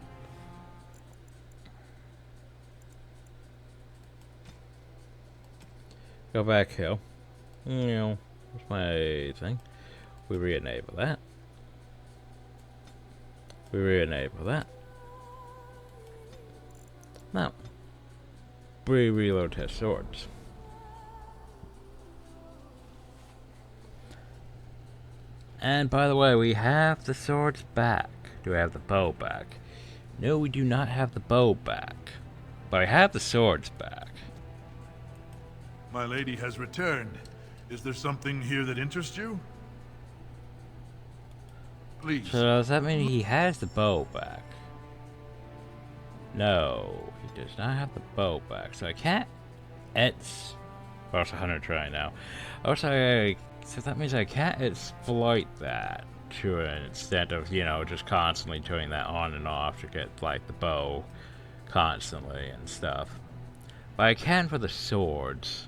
S1: Go back here. Where's my thing? We re-enable that. We re-enable that. Now, we reload test swords. And by the way, we have the swords back. Do we have the bow back? No, we do not have the bow back. But I have the swords back.
S3: My lady has returned. Is there something here that interests you? Please.
S1: So does that mean he has the bow back? No, he does not have the bow back. So I can't... It's... Well, it's 100 right now. Also, so that means I can't exploit that to an extent of, you know, just constantly turning that on and off to get, like, the bow constantly and stuff. But I can for the swords.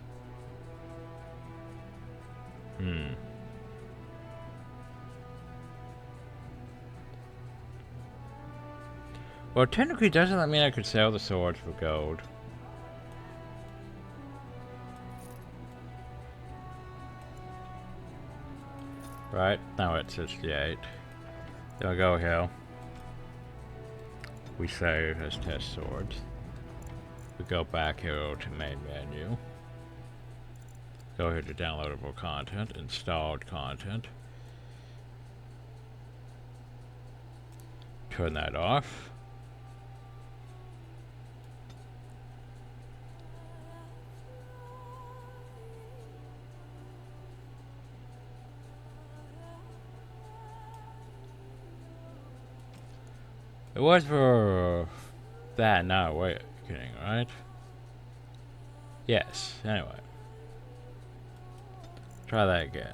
S1: Well, technically, doesn't that mean I could sell the swords for gold? Right, now it's 68. Then we go here. We save as test swords. We go back here to main menu. Go here to downloadable content, installed content. Turn that off. It was for that, not awakening, right? Yes, anyway. Try that again.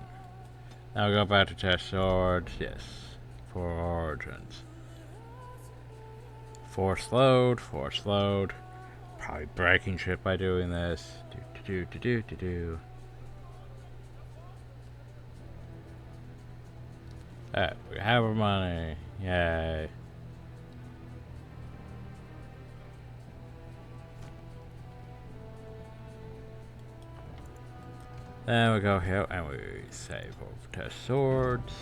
S1: Now go back to test swords, yes. For origins. Force load. Probably breaking shit by doing this. Alright, we have our money. Yay. Then we go here and we save over test swords.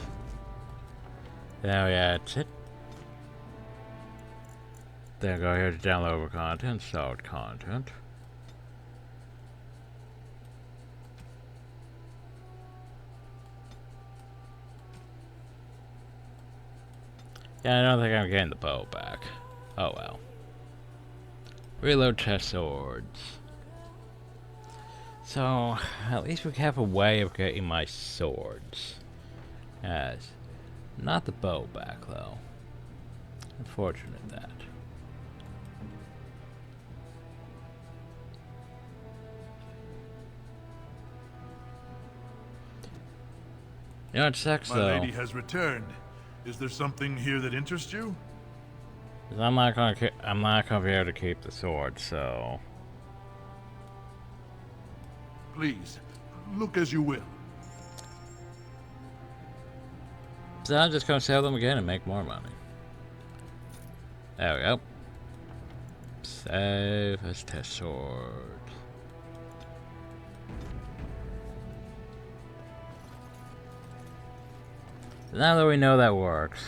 S1: Then we add it. Then go here to download our content, start content. Yeah, I don't think I'm getting the bow back. Oh well. Reload chest swords. So, at least we have a way of getting my swords. Yes. Not the bow back, though. Unfortunate that. You know what sucks, though?
S3: My lady has returned. Is there something here that interests you?
S1: I'm not gonna be able to keep the sword, so...
S3: Please, look as you will.
S1: So I'm just gonna sell them again and make more money. There we go. Save as test sword. Now that we know that works,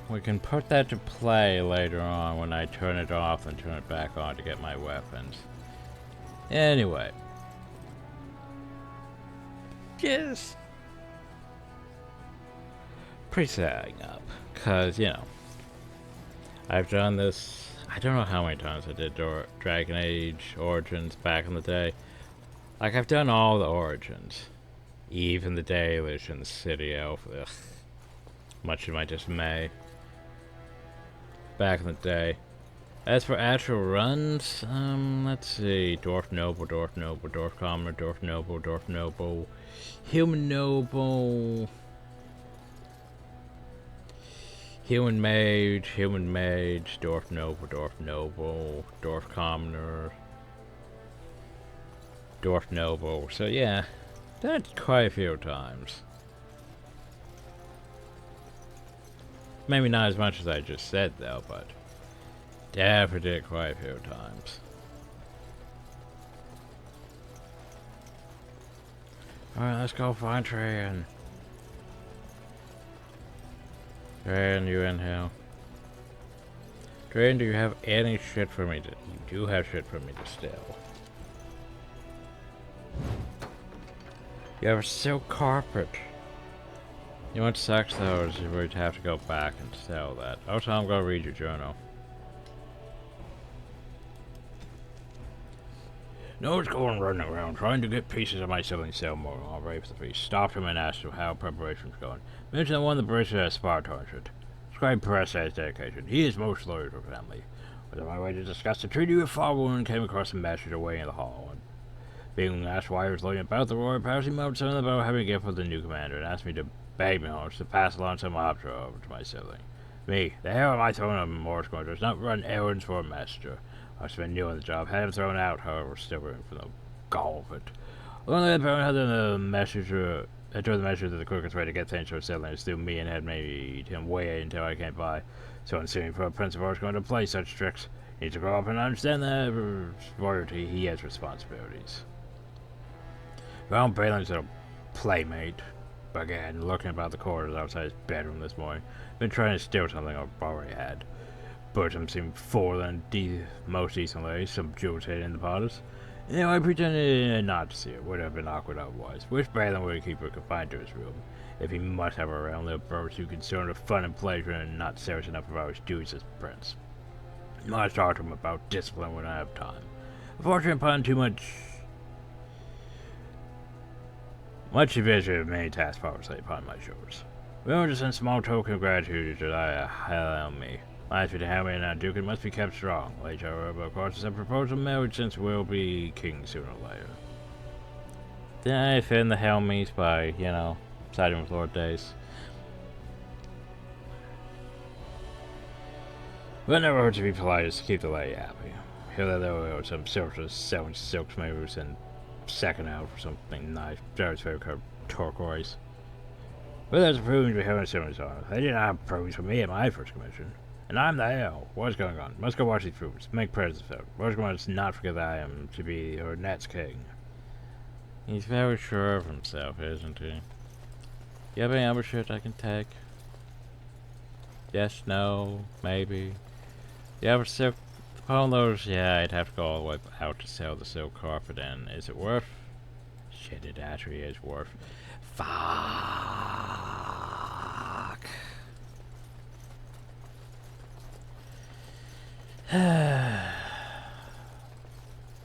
S1: we can put that to play later on when I turn it off and turn it back on to get my weapons. Anyway. Just pre-setting up, because, you know, I've done this, I don't know how many times I did Dragon Age Origins back in the day. Like, I've done all the Origins. Even the Deluge and the City Elf. Ugh. Much to my dismay. Back in the day. As for actual runs, let's see. Dwarf Noble, Dwarf Noble, Dwarf Commoner, Dwarf Noble, Dwarf Noble, Human Noble, Human Mage, Dwarf Noble, Dwarf Noble, Dwarf Commoner, Dwarf Noble. So yeah, done it quite a few times. Maybe not as much as I just said though, but definitely did it quite a few times. Alright, let's go find Trajan. Trajan, you in here? Trajan, do you have any shit for me to... You do have shit for me to steal. You have a silk carpet. You know what sucks though is you would have to go back and sell that. Oh, Tom, go read your journal. No one's going running around trying to get pieces of my sibling sell more. I'll rape the priest. Stopped him and asked him how preparation's going. Mentioned that one of the British has Spartan. Scribe Press has dedication. He is most loyal to family. Was on my way to discuss the treaty with Farwell and came across a message away in the hall. And being asked why I was learning about the royal powers, he muttered something about having a gift for the new commander and asked me to beg me almost to pass along some opera over to my sibling. Me, the hell am I throwing a Morse going does not run errands for a messenger. I've been new on the job, had him thrown out, however, still room for the gall of it. Only the parent had the messenger, I told the messenger that the quickest way to get things to a sibling is through me and had made him wait until I came by. So assuming for a prince of ours going to play such tricks, he needs to grow up and understand that royalty, he has responsibilities. Found Balin's little playmate, again, looking about the corridors outside his bedroom this morning. Been trying to steal something I've already had. Bertram seemed fuller than most decently, some jewels hid in the potters. Anyway, I pretended not to see it. Would have been awkward otherwise. Wish Balin would keep her confined to his room. If he must have her around, little birds who concerned with fun and pleasure and not serious enough about his duties as prince. I talk to him about discipline when I have time. Unfortunately, upon too much division, many tasks probably lay upon my shoulders. We only just send small token of gratitude to allow me. Life to Hammy and Duke must be kept strong. Later, however, of course, is a proposal marriage since we'll be king sooner or later. Then I offend the Helmies by, you know, siding with Lord Dace. But it never hurts to be polite is to keep the lady happy. Hear that there were some sorcerers selling silk moves and second out for something nice. Jared's favorite color, turquoise. Well, there's prunes behind someone's arms. They didn't have prunes for me at my first commission. And I'm the hell. What's going on? Must go watch these prunes. Make prayers of it. Must not forget that I am to be her next king. He's very sure of himself, isn't he? You have any other shit I can take? Yes, no, maybe. You have a silk polos? Yeah, I'd have to go all the way out to sell the silk carpet in. Is it worth? Shit, it actually is worth. Fuck.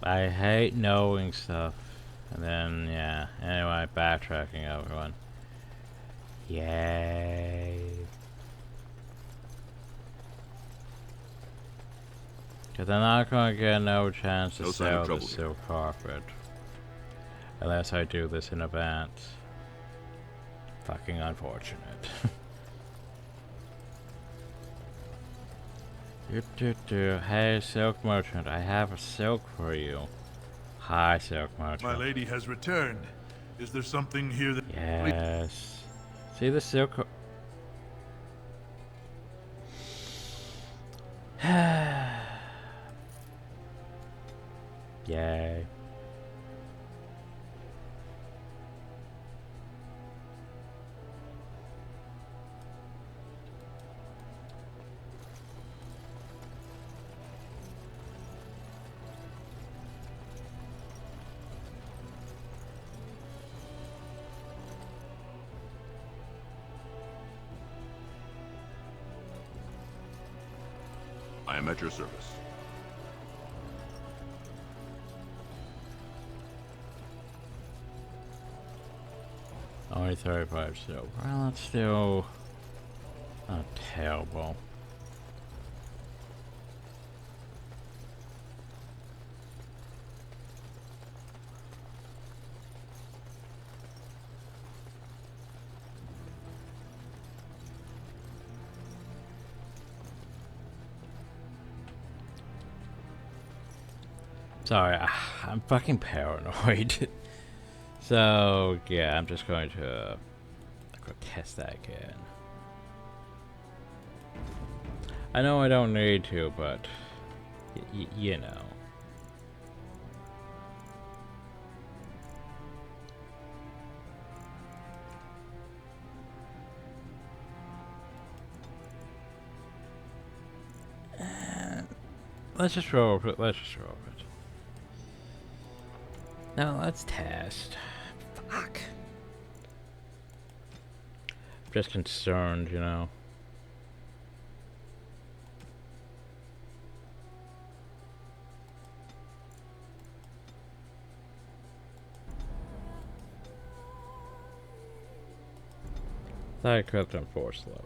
S1: I hate knowing stuff. And then, yeah. Anyway, backtracking everyone. Yay. Because I'm not going to get no chance to sell the silk carpet. Unless I do this in advance. Fucking unfortunate. Hey, silk merchant, I have a silk for you. Hi, silk merchant.
S3: My lady has returned. Is there something here that...
S1: Yes. See the silk... Yay.
S21: I am at your service.
S1: Only 35 silver. Well, that's still not terrible. Sorry, I'm fucking paranoid. So, yeah, I'm just going to go test that again. I know I don't need to, but, you know. Let's just roll it. Let's just roll it. Now let's test. Fuck. I'm just concerned, you know. I equipped on force load.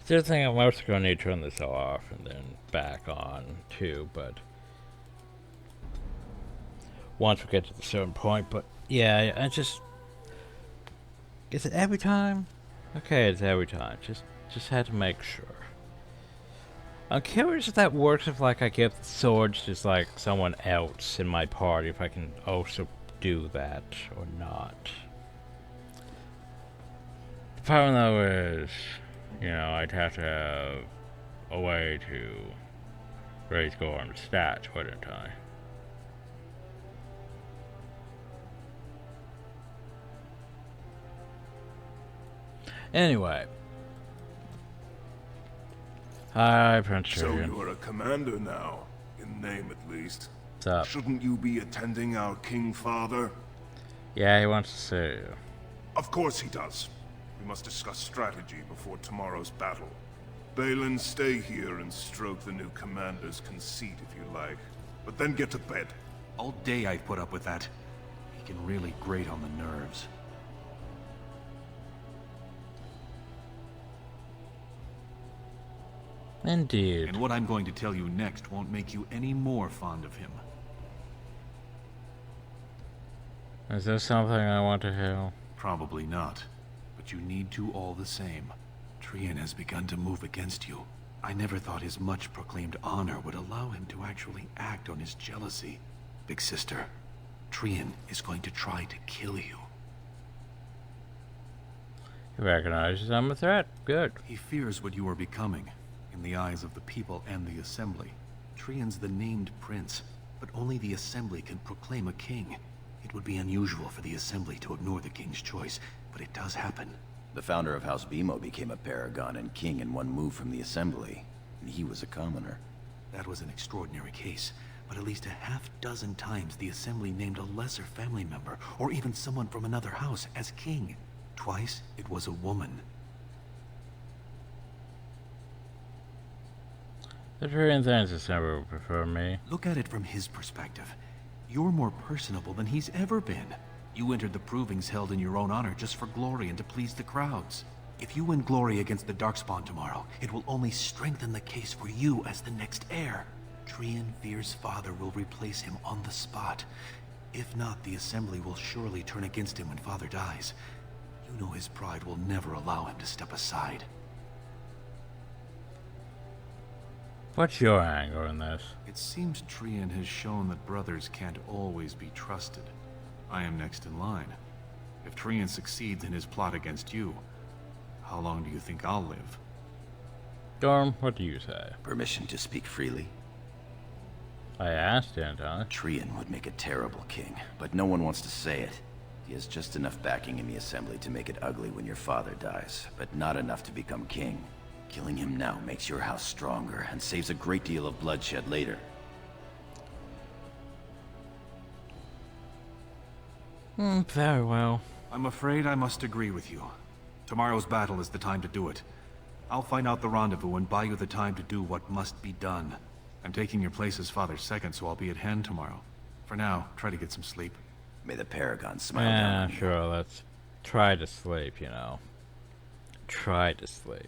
S1: The other thing I'm also going to need to turn this off and then back on too, but once we get to the certain point, but yeah, I just, is it every time? Okay, it's every time, just had to make sure. I'm curious if that works if like I give the swords to like someone else in my party, if I can also do that or not. The problem though is, you know, I'd have to have a way to raise Gorm's stats, wouldn't I? Anyway. Hi, Prince
S13: So
S1: Julian.
S13: you are a commander now, in name at least.
S1: What's up?
S13: Shouldn't you be attending our King Father?
S1: Yeah, he wants to see you.
S13: Of course he does. We must discuss strategy before tomorrow's battle. Balin, stay here and stroke the new commander's conceit if you like. But then get to bed.
S11: All day I've put up with that. He can really grate on the nerves.
S1: Indeed.
S6: And what I'm going to tell you next won't make you any more fond of him.
S1: Is there something I want to hear?
S6: Probably not. But you need to all the same. Trian has begun to move against you. I never thought his much proclaimed honor would allow him to actually act on his jealousy. Big sister, Trian is going to try to kill you.
S1: He recognizes I'm a threat. Good.
S6: He fears what you are becoming, in the eyes of the people and the Assembly. Trian's the named prince, but only the Assembly can proclaim a king. It would be unusual for the Assembly to ignore the king's choice, but it does happen.
S4: The founder of House Bimo became a paragon and king in one move from the Assembly, and he was a commoner.
S6: That was an extraordinary case, but at least a half-dozen times the Assembly named a lesser family member, or even someone from another house, as king. Twice, it was a woman.
S1: The Trian thinks Assembly would prefer me.
S6: Look at it from his perspective. You're more personable than he's ever been. You entered the provings held in your own honor just for glory and to please the crowds. If you win glory against the Darkspawn tomorrow, it will only strengthen the case for you as the next heir. Trian fears father will replace him on the spot. If not, the Assembly will surely turn against him when father dies. You know his pride will never allow him to step aside.
S1: What's your angle in this?
S6: It seems Trian has shown that brothers can't always be trusted. I am next in line. If Trian succeeds in his plot against you, how long do you think I'll live?
S1: Dorm, what do you say?
S4: Permission to speak freely?
S1: I asked, didn't I?
S4: Trian would make a terrible king, but no one wants to say it. He has just enough backing in the Assembly to make it ugly when your father dies, but not enough to become king. Killing him now makes your house stronger and saves a great deal of bloodshed later.
S1: Very well.
S6: I'm afraid I must agree with you. Tomorrow's battle is the time to do it. I'll find out the rendezvous and buy you the time to do what must be done. I'm taking your place as father's second, so I'll be at hand tomorrow. For now, try to get some sleep.
S4: May the Paragon smile down on you.
S1: Sure, let's try to sleep, you know. Try to sleep.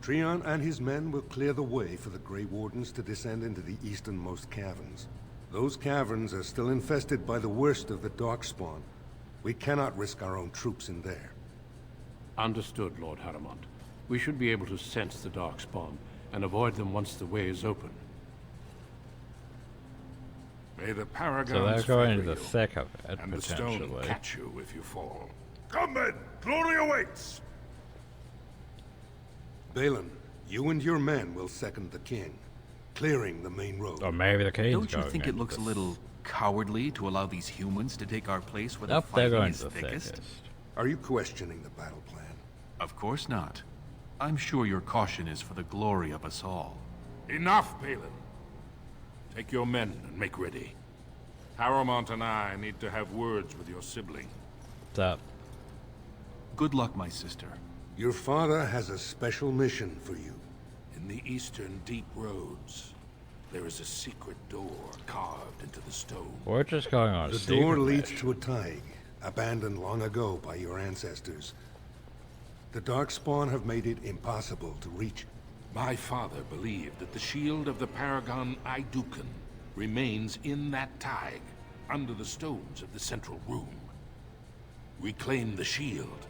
S12: Trian and his men will clear the way for the Grey Wardens to descend into the easternmost caverns. Those caverns are still infested by the worst of the Darkspawn. We cannot risk our own troops in there.
S5: Understood, Lord Haramond. We should be able to sense the Darkspawn and avoid them once the way is open.
S10: May the Paragons
S1: so they're going to
S10: favor
S1: the
S10: you,
S1: thick of it,
S10: and the stone catch you if you fall.
S13: Come then, glory awaits!
S12: Balin, you and your men will second the king, clearing the main road.
S1: Or maybe the king's
S6: Don't you think it looks a little cowardly to allow these humans to take our place where the fighting is thickest?
S12: Are you questioning the battle plan?
S6: Of course not. I'm sure your caution is for the glory of us all.
S10: Enough, Balin. Take your men and make ready. Haramond and I need to have words with your sibling.
S1: What's up?
S6: Good luck, my sister.
S12: Your father has a special mission for you.
S10: In the eastern deep roads, there is a secret door carved into the stone.
S1: We're just going on a
S12: The door leads to a taig, abandoned long ago by your ancestors. The Darkspawn have made it impossible to reach.
S10: My father believed that the shield of the Paragon Aidukan remains in that taig, under the stones of the central room. Reclaim the shield,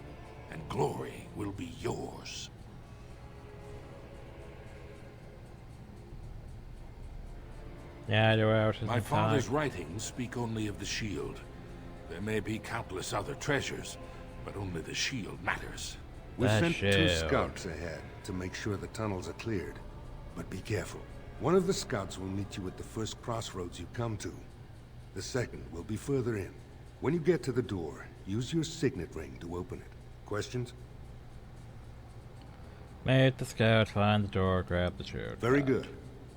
S10: and glory will be yours.
S1: Yeah, you're out.
S10: My father's writings speak only of the shield. There may be countless other treasures, but only the shield matters.
S12: We sent 2 scouts ahead to make sure the tunnels are cleared. But be careful. One of the scouts will meet you at the first crossroads you come to. The second will be further in. When you get to the door, use your signet ring to open it. Questions?
S1: Meet the scout, find the door, grab the shield.
S12: Very good.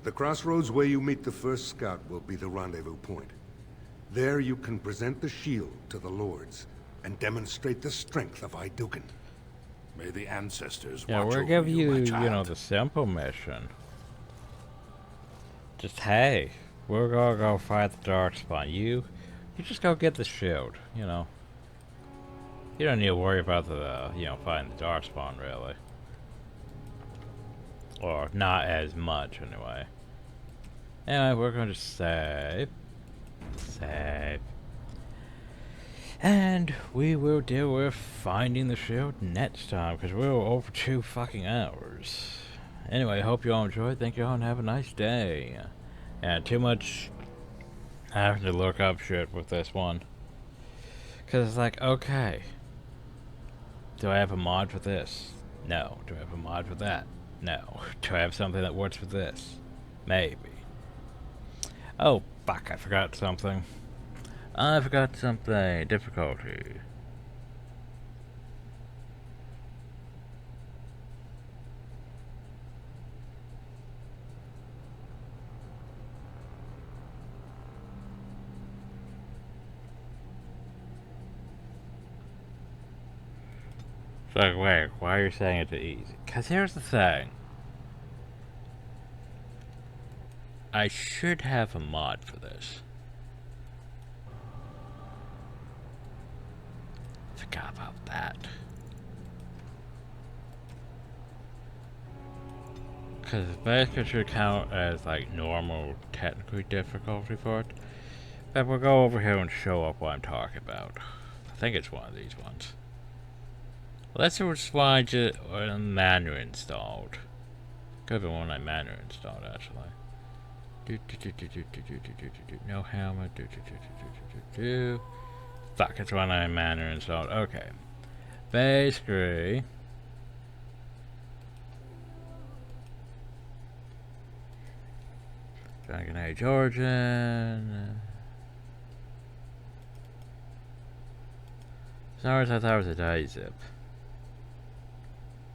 S12: The crossroads where you meet the first scout will be the rendezvous point. There you can present the shield to the lords and demonstrate the strength of Aidukan.
S10: May the ancestors
S1: yeah,
S10: watch
S1: we'll
S10: over
S1: give
S10: you,
S1: you,
S10: my child.
S1: the simple mission. Just hey. we're gonna go fight the Darkspawn. You just go get the shield, you know. You don't need to worry about the, you know, fighting the Darkspawn, really. Or not as much, anyway. Anyway, we're going to save. Save. And we will deal with finding the shield next time, because we're over 2 fucking hours. Anyway, hope you all enjoyed. Thank you all and have a nice day. And too much having to look up shit with this one. Because it's like, okay. Do I have a mod for this? No. Do I have a mod for that? No. Do I have something that works for this? Maybe. Oh, fuck, I forgot something. I forgot something. Difficulty. So wait, why are you saying it's easy? Cause here's the thing. I should have a mod for this. Forgot about that. Cause basically should count as like normal technical difficulty for it. But we'll go over here and show up what I'm talking about. I think it's one of these ones. Let's see which one I just manually installed. Could be one I manually installed actually. No helmet. Fuck, it's one I manually installed. Okay. Basically. Dragon Age Origin. Sorry, I thought it was a die zip.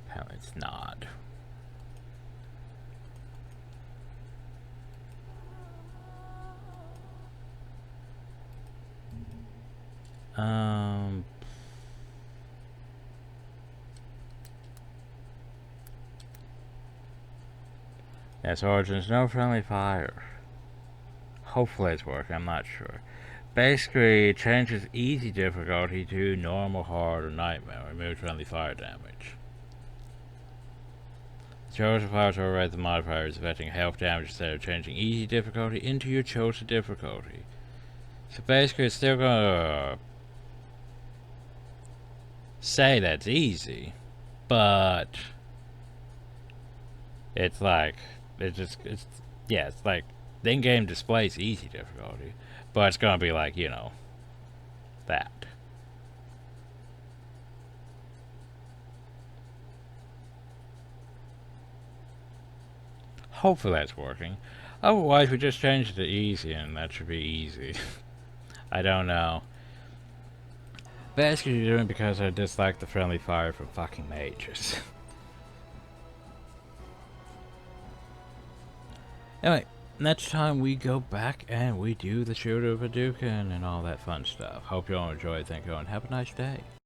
S1: Apparently it's not. Yes, Origin's no friendly fire. Hopefully it's working, I'm not sure. Basically, it changes easy difficulty to normal, hard, or nightmare. Removes friendly fire damage. Chosen fires override the modifiers affecting health damage instead of changing easy difficulty into your chosen difficulty. So basically, it's still gonna say that's easy, but it's like it's like the in-game displays easy difficulty, but it's gonna be like, you know, that. Hopefully that's working. Otherwise, we just change it to easy, and that should be easy. I don't know. Basically, doing it because I dislike the friendly fire from fucking mages. Anyway, next time we go back and we do the Shield of Hadouken and all that fun stuff. Hope you all enjoyed. Thank you all and have a nice day.